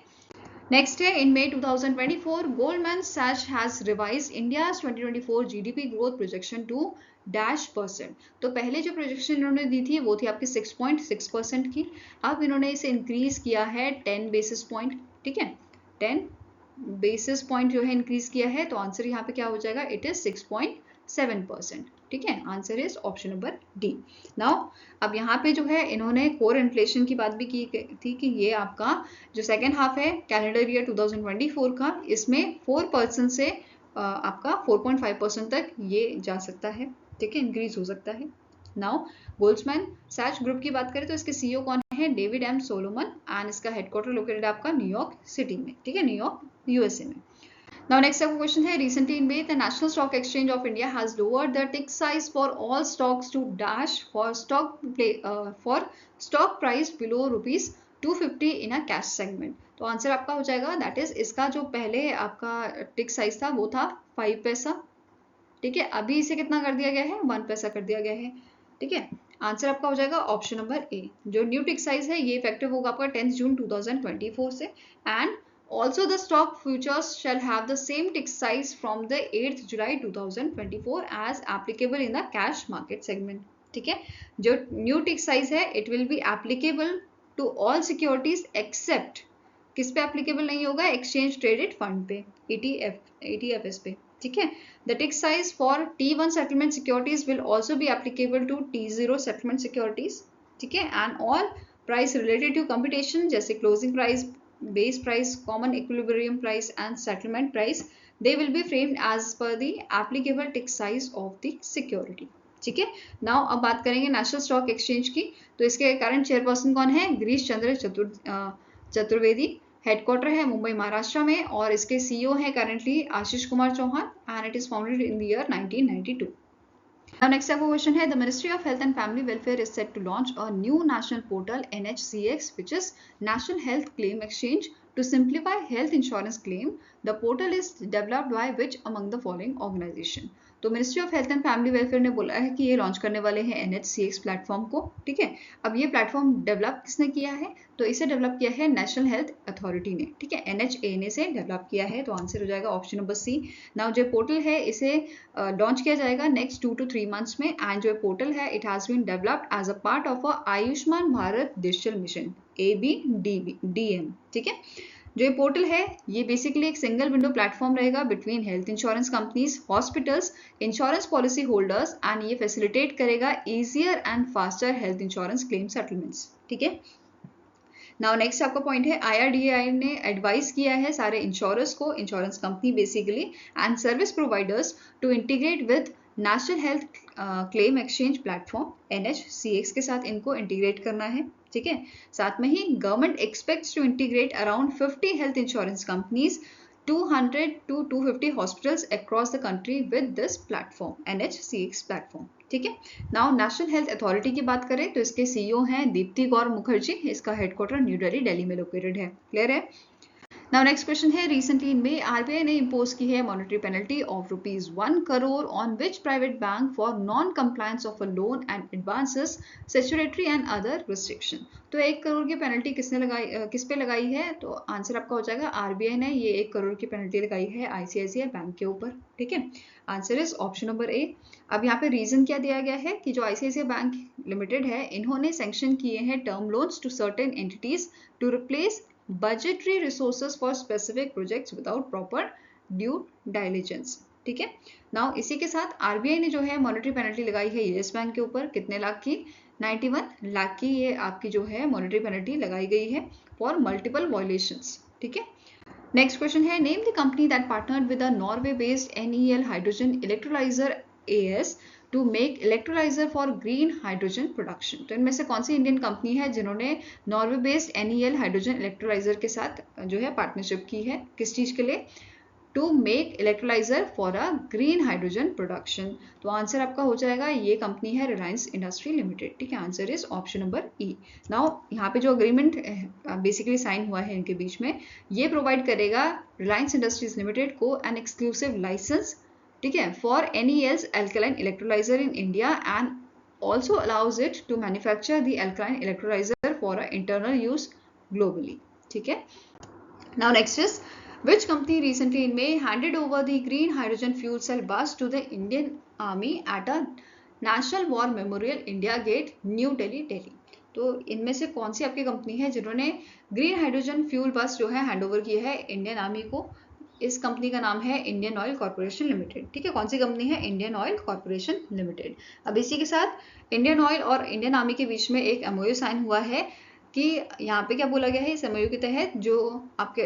नेक्स्ट है इन May 2024 Goldman Sachs has revised India's 2024 GDP growth projection to %। तो पहले जो प्रोजेक्शन इन्होंने दी थी वो थी आपकी 6.6% की, अब इन्होंने इसे इंक्रीज किया है 10 बेसिस पॉइंट। ठीक है, 10 बेसिस पॉइंट जो है इंक्रीज किया है, तो आंसर यहाँ पे क्या हो जाएगा, इट इज 6.7%। ठीक है, answer is option number D. Now अब यहाँ पे जो है इन्होंने कोर इन्फ्लेशन की बात भी की थी कि ये आपका जो सेकेंड हाफ है कैलेंडर ईयर 2024 का, इसमें 4% से आपका 4.5% तक ये जा सकता है। ठीक है, इंक्रीज हो सकता है। नाउ गोल्डमैन सैच ग्रुप की बात करें तो इसके CEO कौन है, डेविड एम सोलोमन, एंड इसका हेडक्वार्टर लोकेटेड आपका न्यूयॉर्क सिटी में। ठीक है, न्यूयॉर्क USA में। Now next आपका क्वेश्चन है, recently in May the National Stock Exchange of India has lowered the tick size for all stocks to dash for stock price below ₹250 in a cash segment। तो answer आपका हो जाएगा that is, इसका जो पहले आपका टिक size था वो था 5 पैसा। ठीक है, अभी इसे कितना कर दिया गया है, 1 पैसा कर दिया गया है। ठीक है, आंसर आपका हो जाएगा ऑप्शन नंबर ए। जो न्यू टिक साइज है ये इफेक्टिव होगा आपका 10 जून 2024 से, and also the stock futures shall have the same tick size from the 8th July 2024 as applicable in the cash market segment। ठीक है, जो न्यू टिक साइज है it will be applicable to all securities except, किस पे applicable नहीं होगा, exchange traded fund पे, ETFs पे। ठीक है, the tick size for T1 settlement securities will also be applicable to T0 settlement securities. ठीक है, and all price related to competition जैसे closing price, base price, common equilibrium price and settlement price, they will be framed as per the applicable tick size of the security। ठीक है, now अब बात करेंगे national stock exchange की। तो इसके current chairperson कौन है, गिरीश चंद्र चतुर्वेदी, हेडक्वार्टर है मुंबई महाराष्ट्र में, और इसके CEO है currently Ashish Kumar Chauhan, and it is founded in the year 1992। Now next आपका क्वेश्चन है, the Ministry of Health and Family Welfare is set to launch a new national portal NHCX, which is National Health Claim Exchange, to simplify health insurance claim. The portal is developed by which among the following organization? तो ministry of health and family welfare ने बोला है कि ये launch करने वाले हैं NHCX platform को। ठीक है, अब ये प्लेटफॉर्म डेवलप किसने किया है, तो इसे डेवलप किया है नेशनल हेल्थ अथॉरिटी ने। ठीक है, NHA ने से डेवलप किया है, तो आंसर हो जाएगा ऑप्शन नंबर सी। नाउ जो पोर्टल है इसे लॉन्च किया जाएगा नेक्स्ट 2 to 3 मंथ्स में, एंड जो पोर्टल है it has been developed as a part of a Ayushman Bharat digital mission ABDM। ठीक है, जो ये पोर्टल है ये बेसिकली एक सिंगल विंडो प्लेटफॉर्म रहेगा between health insurance companies, hospitals, insurance policy holders, and ये फैसिलिटेट करेगा easier and faster health insurance claim settlements. ठीक है, नाउ नेक्स्ट आपका पॉइंट है, IRDAI ने एडवाइस किया है सारे इंश्योरर्स को, insurance company basically and service providers, to integrate with national health claim exchange platform NHCX के साथ इनको इंटीग्रेट करना है। ठीक है, साथ में ही government expects to integrate around 50 health insurance companies, 200 to 250 hospitals across the country with this platform NHCX platform. ठीक है, नाउ नेशनल हेल्थ अथॉरिटी की बात करें तो इसके CEO हैं दीप्ति गौर मुखर्जी, इसका हेडक्वार्टर न्यू दिल्ली में लोकेटेड है। क्लियर है। नाउ नेक्स्ट क्वेश्चन है, रिसेंटली इन में RBI ने इम्पोज की है monetary penalty of ₹1 crore on which private bank for non compliance of a loan and advances, statutory and other restriction. तो 1 करोड़ की पेनल्टी किस पे लगाई है, तो आंसर आपका हो जाएगा RBI ने ये 1 करोड़ की पेनल्टी लगाई है ICICI बैंक के ऊपर। ठीक है, answer is option number A. अब यहाँ पे रीजन क्या दिया गया है कि जो ICICI बैंक लिमिटेड है इन्होंने सैंक्शन किए हैं term loans to certain entities to replace budgetary resources for specific projects without proper due diligence। ठीक है, नाउ इसी के साथ RBI ने जो है मॉनेटरी पेनल्टी लगाई है येस बैंक के ऊपर, कितने लाख की, 91 लाख की ये आपकी जो है मॉनेटरी पेनल्टी लगाई गई है फॉर मल्टीपल वायलेशंस। ठीक है, नेक्स्ट क्वेश्चन है, name the company that partnered with a Norway based NEL hydrogen electrolyser AS to make electrolyser for green hydrogen production. तो इनमें से कौन सी इंडियन कंपनी है जिन्होंने Norway based NEL hydrogen electrolyser के साथ जो है पार्टनरशिप की है, किस चीज के लिए, to make electrolyser for a green hydrogen production. तो आंसर आपका हो जाएगा, ये कंपनी है रिलायंस इंडस्ट्री लिमिटेड। ठीक है, answer is option number E. Now यहाँ पे जो अग्रीमेंट बेसिकली साइन हुआ है इनके बीच में, ये प्रोवाइड करेगा रिलायंस इंडस्ट्रीज लिमिटेड को एन एक्सक्लूसिव लाइसेंस, ठीक है, for NEL's alkaline electrolyzer in India and also allows it to manufacture the alkaline electrolyzer for internal use globally. ठीक है, now next is which company recently in May handed over the green hydrogen fuel cell bus to the Indian Army at a National War Memorial India Gate, New Delhi, Delhi. तो इनमें से कौन सी आपकी company है जिन्होंने green hydrogen fuel बस जो है हैंड ओवर की है इंडियन आर्मी को? इस कंपनी का नाम है इंडियन ऑयल कॉर्पोरेशन लिमिटेड। ठीक है, कौन सी कंपनी है? Indian Oil corporation limited. अब इसी के साथ इंडियन ऑयल और इंडियन आर्मी के बीच में एक MOU साइन हुआ है कि यहाँ पे क्या बोला गया है, इस MOU के तहत जो आपके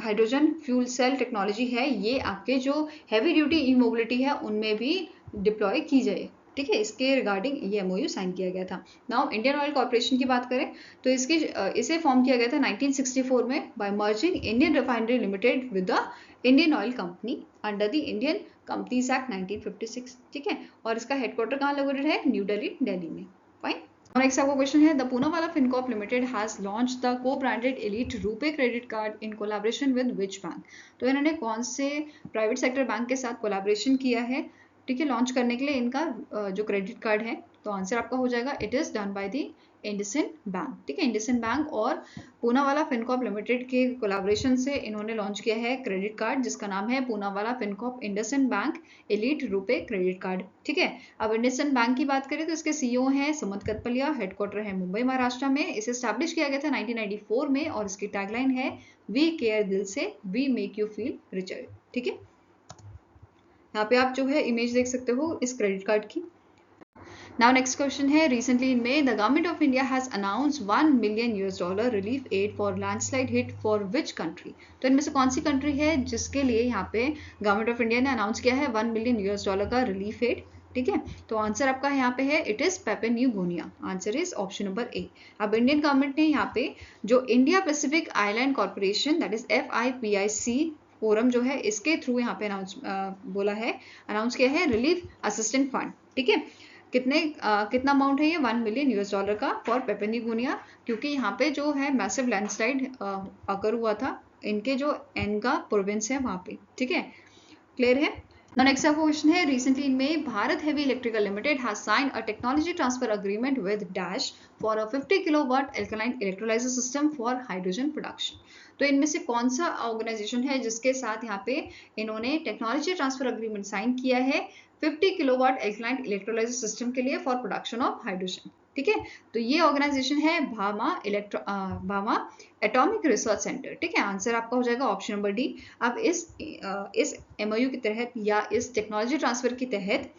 हाइड्रोजन फ्यूल सेल टेक्नोलॉजी है ये आपके जो हैवी ड्यूटी ई मोबिलिटी है उनमें भी डिप्लॉय की जाए। ठीक है, इसके रिगार्डिंग ये MOU साइन किया गया था। नाउ इंडियन ऑयल कॉर्पोरेशन की बात करें तो इसे फॉर्म किया गया था 1964 में by merging Indian Refinery Limited with the Indian Oil Company under the Indian Companies Act 1956। ठीक है, और इसका हेडक्वार्टर कहाँ लोकेटेड है? न्यू दिल्ली, दिल्ली में। फाइन। नेक्स्ट आपका क्वेश्चन है, the Poonawalla Fincorp limited has launch the co branded elite RuPay credit card in collaboration with which bank? तो इन्होंने कौन से प्राइवेट सेक्टर बैंक के साथ कोलैबोरेशन किया है, ठीक है, लॉन्च करने के लिए इनका जो क्रेडिट कार्ड है? तो आंसर आपका हो जाएगा, it is done by the IndusInd bank. ठीक है, इंडसइंड बैंक और पूनावाला फिनकॉर्प लिमिटेड के कोलैबोरेशन से इन्होंने लॉन्च किया है क्रेडिट कार्ड जिसका नाम है Poonawalla Fincorp IndusInd bank elite RuPay credit card. ठीक है, अब इंडसइंड बैंक की बात करें तो इसके CEO हैं सुमंत कतपलिया, हेडक्वार्टर है मुंबई महाराष्ट्र में। इसे स्टैब्लिश किया गया था 1994 में और इसकी टैगलाइन है वी केयर दिल से, we make you feel richer. ठीक है, यहाँ पे आप जो है इमेज देख सकते हो इस क्रेडिट कार्ड की। Now next question है, recently in May the government of India has announced $1 million relief aid for landslide hit for which country? तो इनमें से कौन सी कंट्री है जिसके लिए यहाँ पे गवर्नमेंट ऑफ इंडिया ने अनाउंस किया है $1 million का रिलीफ एड? ठीक है, तो आंसर आपका यहाँ पे है, it is Papua New Guinea. Answer is option number A. अब इंडियन गवर्नमेंट ने यहाँ पे जो India Pacific island corporation that is FIPIC forum जो है इसके थ्रू यहाँ पे अनाउंस किया है रिलीफ असिस्टेंट फंड। ठीक है, कितना अमाउंट है ये? $1 million का फॉर पेपुआ न्यू गिनी, क्योंकि यहाँ पे जो है मैसिव लैंडस्लाइड अकर हुआ था इनके जो एनगा प्रोविंस है वहां पे। ठीक है, क्लियर है? Now next आपका क्वेश्चन है, recently in May Bharat heavy electrical limited has signed a technology transfer agreement with Dash for a 50 kilowatt alkaline electrolyzer system for hydrogen production। तो इनमें से कौन सा ऑर्गेनाइजेशन है जिसके साथ यहाँ पे इन्होंने टेक्नोलॉजी ट्रांसफर अग्रीमेंट साइन किया है 50 किलोवाट एल्कलाइन इलेक्ट्रोलाइजर सिस्टम के लिए फॉर प्रोडक्शन ऑफ हाइड्रोजन? ठीक है, तो ये ऑर्गेनाइजेशन है भामा एटॉमिक रिसर्च सेंटर। ठीक है, आंसर आपका हो जाएगा ऑप्शन नंबर डी। अब इस MOU के तहत या इस टेक्नोलॉजी ट्रांसफर के तहत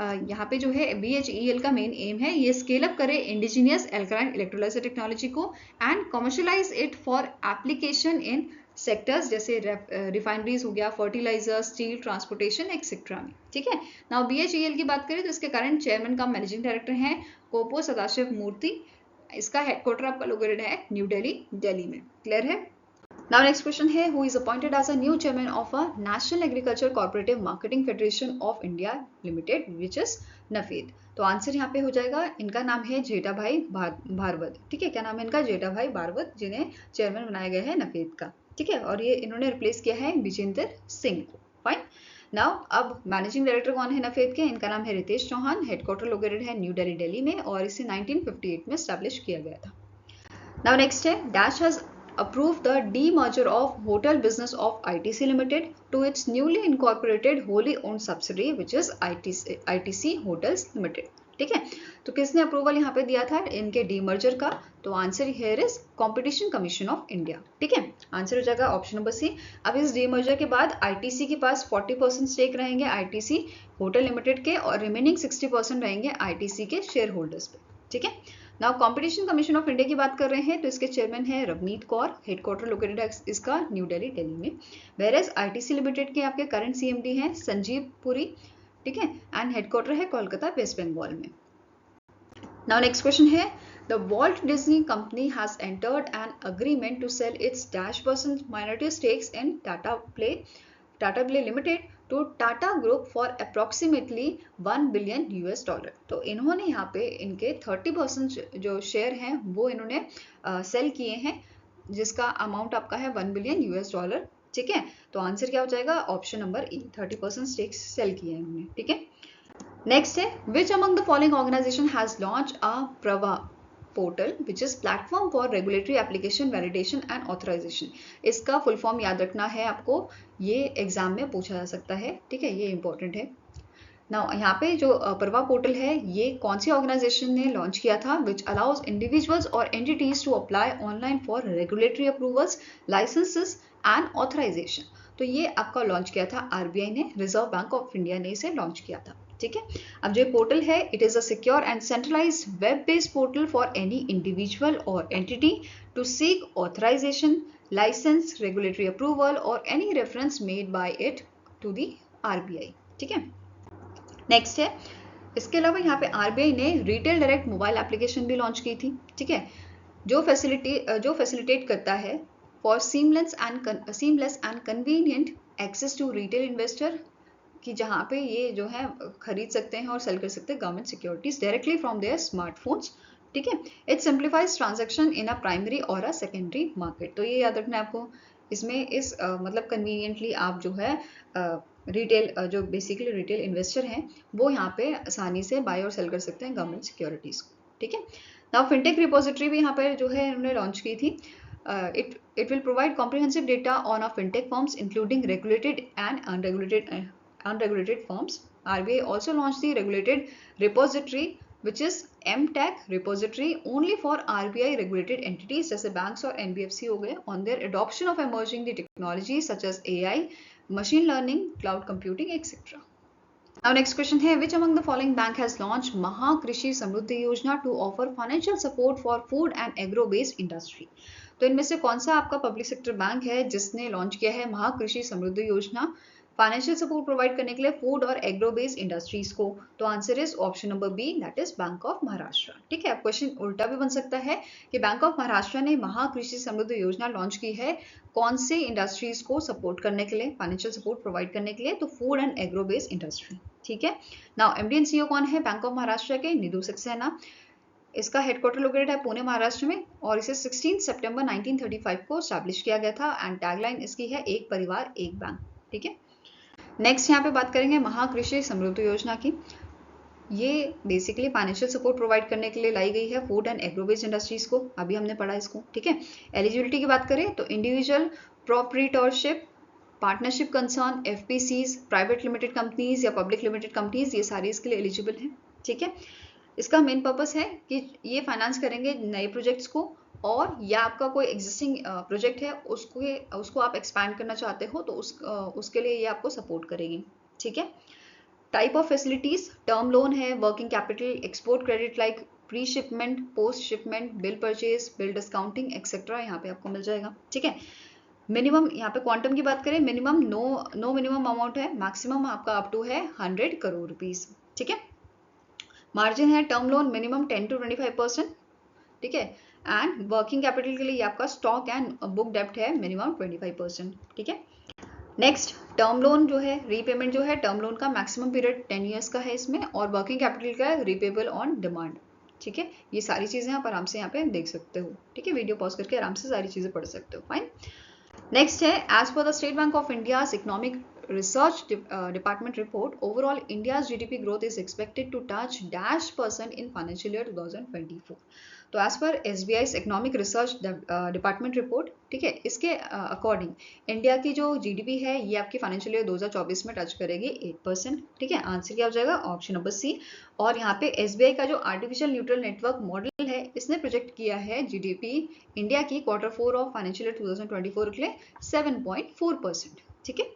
यहाँ पे जो है BHEL का मेन एम है ये स्केल अप करे इंडिजिनियस एल्कलाइन इलेक्ट्रोलाइजर टेक्नोलॉजी को and commercialise it for application in sectors जैसे रिफाइनरीज हो गया, फर्टिलाइजर, स्टील, ट्रांसपोर्टेशन एक्सेट्रा में। ठीक है, नाउ BHEL की बात करें तो इसके करंट चेयरमैन का मैनेजिंग डायरेक्टर हैं कोपो सदाशिव मूर्ति। इसका हेडक्वार्टर आपका लोकेटेड है न्यू दिल्ली, दिल्ली में। क्लियर है? Now next question है, who is appointed as a new chairman of a National Agriculture Cooperative Marketing Federation of India Limited, which is NAFED? तो answer यहाँ पे हो जाएगा, इनका नाम है जेठाभाई भार्गव। ठीक है, क्या नाम है इनका? जेठाभाई भार्गव, जिन्हें चेयरमैन बनाया गया है NAFED का। ठीक है, और ये इन्होंने रिप्लेस किया है विजेंद्र सिंह को। फाइन। नाउ अब मैनेजिंग डायरेक्टर कौन है NAFED के? इनका नाम है रितेश चौहान, हेडक्वार्टर लोकेटेड है न्यू दिल्ली, दिल्ली में, और इसे 1958 में स्टैब्लिश किया गया था। नाउ नेक्स्ट है, dash has approved the demerger of hotel business of ITC Limited to its newly incorporated wholly owned subsidiary which is ITC Hotels Limited। ठीक है, तो किसने अप्रूवल यहाँ पे दिया था इनके डीमर्जर का? तो answer here is competition commission of India. ठीक है, आंसर हो जाएगा ऑप्शन नंबर सी। अब इस डीमर्जर के बाद ITC के पास 40% स्टेक रहेंगे ITC होटल लिमिटेड के और रिमेनिंग 60% रहेंगे ITC के शेयर होल्डर्स पे। ठीक है, now competition commission of India की बात कर रहे हैं तो इसके चेयरमैन है रवनीत कौर, हेडक्वार्टर लोकेटेड है इसका न्यू दिल्ली, दिल्ली में। वेयरएज ITC लिमिटेड के आपके करंट CMD हैं संजीव पुरी। ठीक है, एंड हेडक्वार्टर है कोलकाता, वेस्ट बंगाल में। नाउ नेक्स्ट क्वेश्चन है, the Walt Disney company has entered an agreement to sell its -% minority stakes in Tata Tata Birla limited to Tata group for approximately $1 billion. तो इन्होंने यहाँ पे इनके 30% जो शेयर हैं वो इन्होंने सेल किए हैं, जिसका अमाउंट आपका है $1 बिलियन। ठीक है, तो आंसर क्या हो जाएगा? Option number E, 30% stakes sale किए हैं इन्होंने। ठीक है, नेक्स्ट है which among the following organisation has launch a Pravaah portal which is platform for regulatory application validation and authorisation. इसका फुल फॉर्म याद रखना है आपको, ये एग्जाम में पूछा जा सकता है। ठीक है, ये इंपॉर्टेंट है। नाउ यहाँ पे जो प्रवा पोर्टल है ये कौन सी ऑर्गेनाइजेशन ने लॉन्च किया था? विच अलाउज इंडिविजुअल्स और entities to apply online for regulatory approvals, licences and authorisation. तो ये आपका लॉन्च किया था आरबीआई ने, रिजर्व बैंक ऑफ इंडिया ने इसे लॉन्च किया था। ठीक है, अब जो पोर्टल है it is a secure and centralised web based portal for any individual और entity to seek authorisation, licence, regulatory approval और any reference made by it to the RBI. ठीक है, नेक्स्ट है इसके अलावा यहाँ पे आरबीआई ने रिटेल डायरेक्ट मोबाइल एप्लीकेशन भी लॉन्च की थी। ठीक है, जो फैसिलिटेट करता है for seamless and convenient access to retail investor, कि जहाँ पे ये जो है खरीद सकते हैं और सेल कर सकते हैं government securities directly from their smartphones. ठीक है, it simplifies transaction in a primary और अ सेकेंडरी मार्केट। तो ये याद रखना है आपको, इसमें इस मतलब कन्वीनियंटली आप जो है रिटेल जो बेसिकली रिटेल इन्वेस्टर हैं वो यहाँ पे आसानी से बाय और सेल कर सकते हैं गवर्नमेंट सिक्योरिटीज को। ठीक है, नाउ फिनटेक रिपोजिटरी भी यहाँ पर जो है उन्होंने लॉन्च की थी। It will provide comprehensive data on our fintech firms, including regulated and unregulated firms. RBI also launched the regulated repository, which is MTAC repository, only for RBI regulated entities जैसे banks और NBFC हो गए, on their adoption of emerging the technologies such as AI, machine learning, cloud computing, etc. Now next question है which among the following bank has launched महाकृषि समृद्धि योजना to offer financial support for food and agro based industry। तो इनमें से कौन सा आपका public sector bank है जिसने लॉन्च किया है महाकृषि समृद्धि योजना फाइनेंशियल सपोर्ट प्रोवाइड करने के लिए फूड और एग्रो बेस्ड इंडस्ट्रीज को? तो answer is option number B, that is bank of Maharashtra. ठीक है, अब क्वेश्चन उल्टा भी बन सकता है कि बैंक ऑफ महाराष्ट्र ने महाकृषि समृद्धि योजना लॉन्च की है कौन से इंडस्ट्रीज को सपोर्ट करने के लिए, फाइनेंशियल सपोर्ट प्रोवाइड करने के लिए? तो food and agro based industry. ठीक है, नाउ एमडी एंड सीईओ कौन है बैंक ऑफ महाराष्ट्र के? निधु सक्सेना। इसका हेडक्वार्टर लोकेटेड है पुणे महाराष्ट्र में और इसे 16 सितंबर 1935 को स्टैब्लिश किया गया था एंड टैगलाइन इसकी है एक परिवार एक बैंक। ठीक है, नेक्स्ट यहाँ पे बात करेंगे महाकृषि समृद्धि योजना की। ये बेसिकली फाइनेंशियल सपोर्ट प्रोवाइड करने के लिए लाई गई है food and agro based industries को, अभी हमने पढ़ा इसको। ठीक है, एलिजिबिलिटी की बात करें तो individual proprietorship, partnership concern, FPCs, private limited companies या पब्लिक लिमिटेड कंपनीज, ये सारी इसके लिए एलिजिबल हैं। ठीक है, इसका मेन पर्पस है कि ये फाइनेंस करेंगे नए प्रोजेक्ट्स को, और या आपका कोई एग्जिस्टिंग प्रोजेक्ट है उसको आप एक्सपैंड करना चाहते हो तो उसके लिए ये आपको सपोर्ट करेगी। ठीक है, type of facilities term loan है, working capital, export credit like pre shipment, post shipment, bill purchase, bill discounting etcetera यहाँ पे आपको मिल जाएगा। ठीक है, मिनिमम यहाँ पे क्वांटम की बात करें मिनिमम नो मिनिमम अमाउंट है, मैक्सिमम आपका अप टू है 100 करोड़ रुपीज। ठीक है, मार्जिन है टर्म लोन मिनिमम 10 to 25%। ठीक है, एंड वर्किंग कैपिटल के लिए आपका स्टॉक एंड बुक डेप्ट है मिनिमम 25%। ठीक है, नेक्स्ट टर्म लोन जो है रीपेमेंट जो है टर्म लोन का मैक्सिमम पीरियड 10 ईयर्स का है इसमें, और वर्किंग कैपिटल का है रीपेबल ऑन डिमांड। ठीक है, ये सारी चीजें आप आराम से यहाँ पे देख सकते हो। ठीक है, वीडियो पॉज करके आराम से सारी चीजें पढ़ सकते हो। फाइन, नेक्स्ट है as per the state bank of India economic research department report, overall India's GDP growth is expected to touch -% in financial year 2024। तो as per SBI's economic research department report, ठीक है, इसके according India की जो GDP है ये आपकी financial year 2024 में टच करेगी 8%। ठीक है, आंसर क्या हो जाएगा? Option number C. और यहाँ पे SBI का जो आर्टिफिशियल न्यूट्रल नेटवर्क मॉडल है इसने प्रोजेक्ट किया है GDP इंडिया की Q4 ऑफ फाइनेंशियल ईयर 2024 के लिए 7.4%। ठीक है,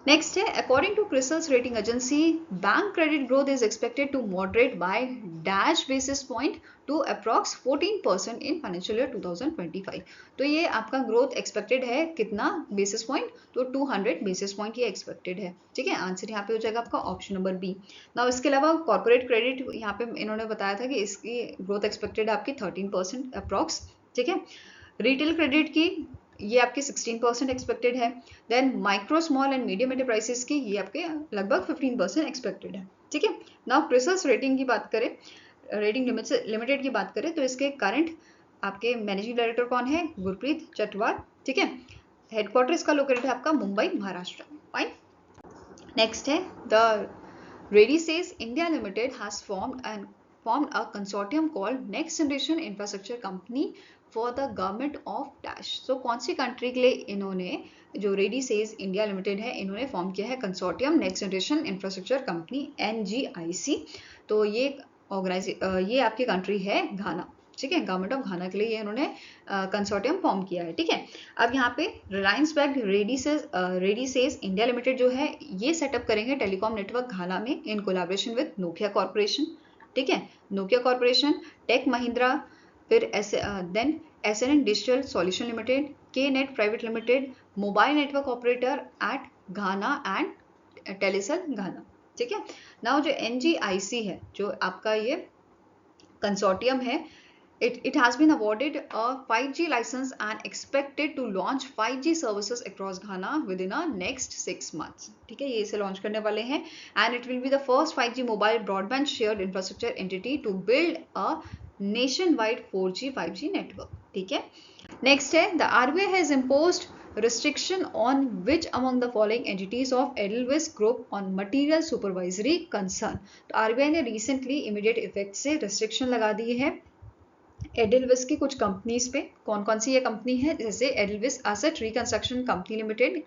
नेक्स्ट है according to CRISIL's rating agency bank credit growth is expected to moderate by dash basis point to approx 14% in financial year 2025। तो ये आपका ग्रोथ एक्सपेक्टेड है कितना बेसिस पॉइंट? तो 200 बेसिस पॉइंट ये एक्सपेक्टेड है। ठीक है, आंसर यहाँ पे हो जाएगा आपका ऑप्शन नंबर बी। नाउ इसके अलावा कॉर्पोरेट क्रेडिट यहाँ पे इन्होंने बताया था कि इसकी ग्रोथ एक्सपेक्टेड है आपकी 13% अप्रॉक्स। ठीक है, रिटेल क्रेडिट की ये आपकी 16% एक्सपेक्टेड है। Then micro small and medium enterprises की ये आपके लगभग 15% एक्सपेक्टेड है, ठीक है। नाउ क्रिसिल रेटिंग की बात करें, रेटिंग लिमिटेड की बात करें, तो इसके करंट आपके मैनेजिंग डायरेक्टर कौन है? गुरप्रीत चटवाल, ठीक है। हेडक्वार्टर इसका लोकेटेड है आपका मुंबई, महाराष्ट्र। फाइन। नेक्स्ट है the Radisys India limited has formed a consortium called Next Generation Infrastructure Company for the Government of Dash। So कौन सी कंट्री के लिए इन्होंने, जो रेडिसेस इंडिया लिमिटेड है, इन्होंने फॉर्म किया है consortium next generation infrastructure company NGIC। तो ये आपकी कंट्री है घाना, ठीक है। गवर्नमेंट ऑफ घाना के लिए इन्होंने कंसोर्टियम फॉर्म किया है, ठीक है। अब यहाँ पे Reliance backed Radisys India limited जो है ये सेटअप करेंगे टेलीकॉम नेटवर्क घाना में in collaboration with Nokia corporation, ठीक है। नोकिया कॉर्पोरेशन, टेक महिंद्रा, फिर then SNN digital solution limited, K net private limited, mobile network operator at Ghana and Telecel Ghana, ठीक है। नाउ जो NGIC है, जो आपका ये कंसोर्टियम है, it has been awarded a 5G license and expected to launch 5G services across Ghana within a next 6 months, ठीक है। ये इसे लॉन्च करने वाले हैं and it will be the first 5G mobile broadband shared infrastructure entity to build a nationwide 4G 5G network, ठीक है। Next है the RBI has imposed restriction on which among the following entities of Edelweiss Group on material supervisory concern। तो RBI ने recently immediate effect से restriction लगा दी है एडिलविस की कुछ कंपनीज पे। कौन कौन सी ये कंपनी है? जैसे Edelweiss asset reconstruction company limited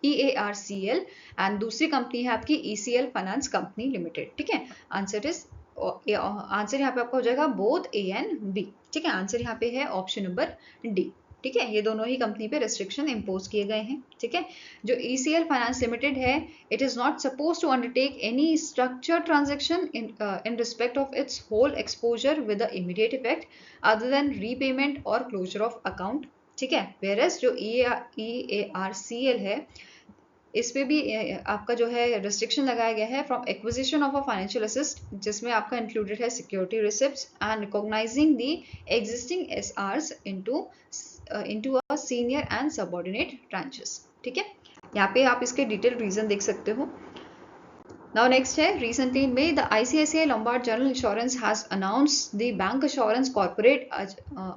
EARCL and दूसरी कंपनी है आपकी ECL फाइनेंस कंपनी लिमिटेड, ठीक है। आंसर यहाँ पे आपका हो जाएगा बोथ A and B, ठीक है। आंसर यहाँ पे है ऑप्शन नंबर D, ठीक है। ये दोनों ही कंपनी पे रेस्ट्रिक्शन इम्पोज किए गए हैं, ठीक है। जो ECL फाइनेंस लिमिटेड है, it is not suppose to undertake any structure transaction in respect of its whole exposure with the immediate effect other than repayment और क्लोजर ऑफ अकाउंट, ठीक है। वेयरएज जो EARCL है, इस पे भी आपका जो है रेस्ट्रिक्शन लगाया गया है from acquisition of a financial assist, जिसमें आपका इंक्लूडेड है security receipts and recognising the existing SRs into a senior and subordinate tranches, ठीक है। यहाँ पे आप इसके डिटेल रीजन देख सकते हो। Now next है recently in May the ICICI Lombard General Insurance has announced the bank assurance corporate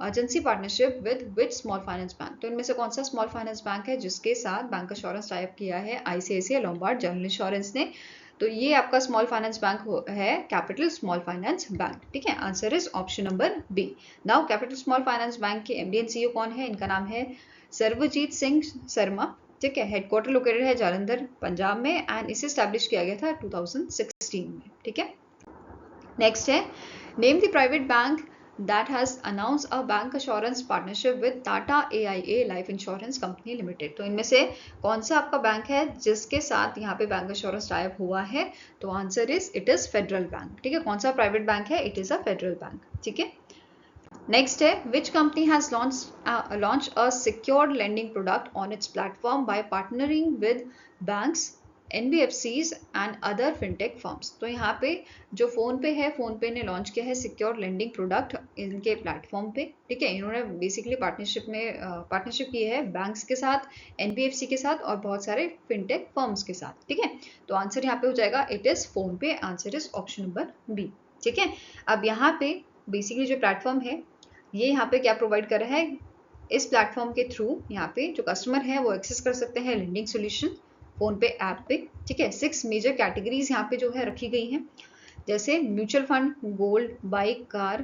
agency partnership with which small finance bank। तो इनमें से कौन सा स्मॉल फाइनेंस बैंक है जिसके साथ बैंक अश्योरेंस टाइप किया है ICICI Lombard General Insurance ने? तो ये आपका स्मॉल फाइनेंस बैंक है कैपिटल स्मॉल फाइनेंस बैंक, ठीक है। Answer is option number B। Now capital small Finance bank के MD and CEO कौन है? इनका नाम है सर्वजीत सिंह शर्मा, ठीक है। हेडक्वार्टर लोकेटेड है जालंधर पंजाब में एंड इसे स्टैब्लिश किया गया था 2016 में, ठीक है। नेक्स्ट है name the private bank that has announced a bank assurance partnership with Tata AIA Life Insurance Company Limited। तो इनमें से कौन सा आपका बैंक है जिसके साथ यहाँ पे बैंक अश्योरेंस टाइप हुआ है? तो answer it is federal bank, ठीक है। कौन सा प्राइवेट बैंक है? It is a federal bank, ठीक है। नेक्स्ट है which company has launched a secured lending product on its platform by partnering with banks, NBFCs and other fintech firms. तो यहाँ पे जो फोन पे है, फोन पे ने लॉन्च किया है सिक्योर लेंडिंग प्रोडक्ट इनके प्लेटफॉर्म पे, ठीक है। इन्होंने बेसिकली पार्टनरशिप की है बैंक्स के साथ, NBFC के साथ और बहुत सारे फिनटेक फर्म्स के साथ, ठीक है। तो आंसर यहाँ पे हो जाएगा इट इज फोन पे। Answer is option number B, ठीक है। अब यहाँ पे बेसिकली जो प्लेटफॉर्म है ये यहाँ पे क्या प्रोवाइड कर रहा है? इस प्लेटफॉर्म के थ्रू यहाँ पे जो कस्टमर है वो एक्सेस कर सकते हैं लेंडिंग सोल्यूशन फोन पे ऐप पे, ठीक है। 6 मेजर कैटेगरीज यहाँ पे जो है रखी गई हैं, जैसे mutual fund, gold, bike, car,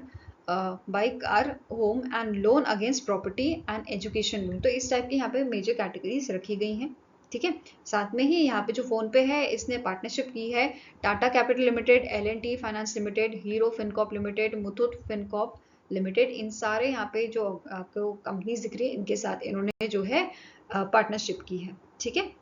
home and loan against property and education loan. तो इस टाइप की यहाँ पे मेजर कैटेगरीज रखी गई हैं, ठीक है। साथ में ही यहाँ पे जो फोन पे है इसने पार्टनरशिप की है Tata capital limited, L&T finance limited, Hero FinCorp limited, Muthoot FinCorp limited. इन सारे यहाँ पे जो आपको कंपनीज दिख रही है इनके साथ इन्होंने जो है पार्टनरशिप की है, ठीक है।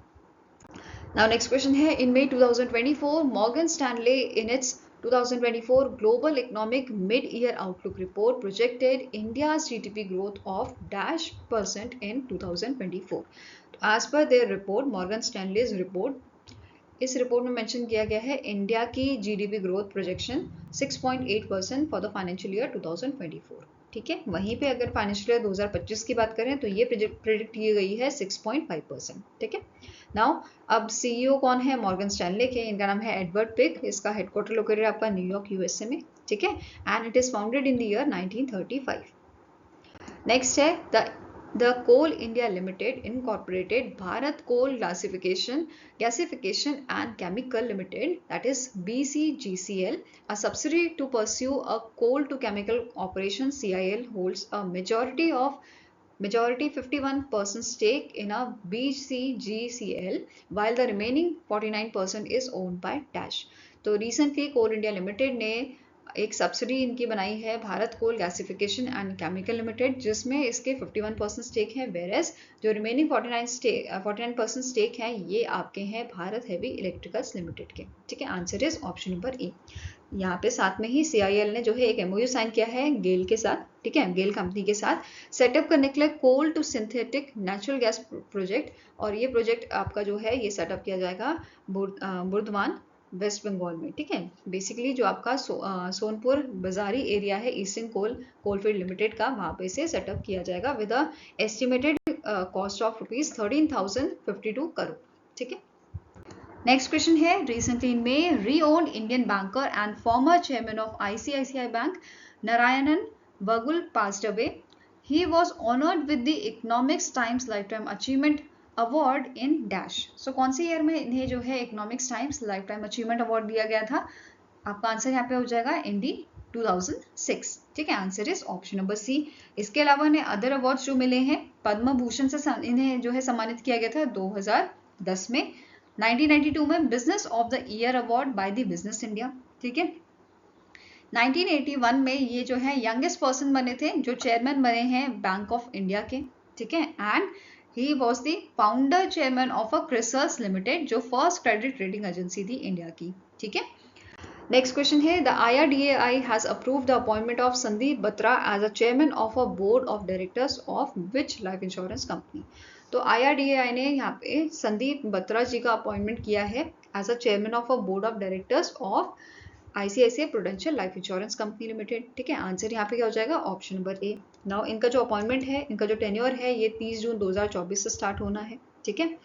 Now next question है in May 2024 Morgan Stanley in its 2024 Global Economic Mid-Year Outlook Report projected India's GDP growth of -% in 2024। तो as per their report, Morgan Stanley's report, इस रिपोर्ट में मेंशन किया गया है इंडिया की GDP growth projection 6.8% for the financial year 2024, ठीक है। वहीं पे अगर फाइनेंशियल ईयर 2025 की बात करें तो ये प्रिडिक्ट की गई है 6.5%। ठीक है। नाउ अब सीईओ कौन है? मॉर्गन स्टैनले के, इनका नाम है एडवर्ड पिग, इसका हेडक्वार्टर लोकेटेड है आपका न्यूयॉर्क यूएसए में। ठीक है। And it is founded in the year 1935। Next है The Coal India Limited incorporated Bharat Coal Gasification and Chemical Limited, that is BCGCL, a subsidiary to pursue a coal to chemical operation. CIL holds a majority 51% stake in a BCGCL, while the remaining 49% is owned by Dash. तो recently Coal India Limited ने एक subsidy इनकी बनाई है Bharat coal gasification and chemical limited, जिसमें इसके 51% stake है, वेरेस जो रिमेनिंग 49% स्टेक है ये आपके हैं भारत हेवी इलेक्ट्रिकल्स लिमिटेड के। ठीक है। आंसर इज ऑप्शन नंबर ए। यहाँ पे साथ में ही CIL ने जो है एक MOU साइन किया है गेल के साथ। ठीक है। गेल कंपनी के साथ सेटअप करने के लिए coal to synthetic natural gas project, और ये प्रोजेक्ट आपका जो है ये सेटअप किया जाएगा बुर्दवान वेस्ट बंगाल में। ठीक है। बेसिकली जो आपका सोनपुर बाजारी एरिया है ईस्टर्न कोलफील्ड लिमिटेड का, वहां पे से सेटअप किया जाएगा with estimated cost of ₹13,052 crore. ठीक है। नेक्स्ट क्वेश्चन है, रिसेंटली इन में renowned Indian banker and former chairman of ICICI bank Narayanan बगुल passed away. He was honored with the Economics Times Lifetime Achievement award in dash. So कौन से year में इन्हें जो है economics times lifetime achievement award दिया गया था? आपका आंसर यहाँ पे हो जाएगा इंडी 2006. ठीक है। Answer is option number C. इसके अलावा इन्हें अदर अवार्ड्स जो मिले हैं, पद्म भूषण से इन्हें जो है सम्मानित किया गया था 2010 में. 1992 में business of the year award by the business India. ठीक है। 1981 में ये जो है यंगेस्ट पर्सन बने थे जो चेयरमैन बने हैं बैंक ऑफ इंडिया के. ठीक है। And He was the founder chairman of a Crisis Limited, जो फर्स्ट क्रेडिट रेटिंग एजेंसी थी इंडिया की. ठीक है। नेक्स्ट क्वेश्चन है, the IRDAI has approved the appointment of Sandeep Batra as a chairman of a board of directors of which life insurance company. तो IRDAI ने यहाँ पे संदीप बत्रा जी का अपॉइंटमेंट किया है as a chairman of a board of directors of ICICI prudential life insurance company limited. ठीक है। Answer यहाँ पे क्या हो जाएगा? Option number A. नाउ इनका जो अपॉइंटमेंट है, इनका जो टेन्योर है ये 30 जून 2024 से स्टार्ट होना है. ठीक है।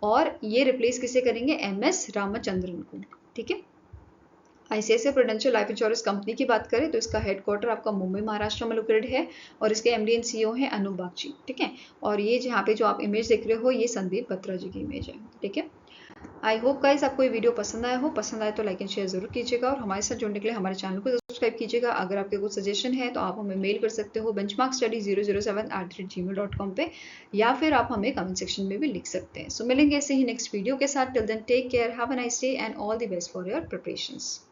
और ये रिप्लेस किसे करेंगे? MS रामचंद्रन को. ठीक है। ICICI prudential life insurance company की बात करें तो इसका हेडक्वार्टर आपका मुंबई महाराष्ट्र में लोकेटेड है और इसके MD एंड CEO है अनूप बागची. ठीक है। और ये जहाँ पे जो आप इमेज देख रहे हो ये संदीप बत्रा जी की इमेज है. ठीक है। आई होप गाइस आपको ये वीडियो पसंद आया हो. पसंद आए तो लाइक एंड शेयर जरूर कीजिएगा और हमारे साथ जुड़ने के लिए हमारे चैनल को सब्सक्राइब कीजिएगा. अगर आपके कुछ सजेशन है तो आप हमें मेल कर सकते हो benchmarkstudy007@gmail.com पे, या फिर आप हमें कमेंट सेक्शन में भी लिख सकते हैं. सो मिलेंगे ऐसे ही नेक्स्ट वीडियो के साथ. Till then take care, have a nice day and all the best for your preparations.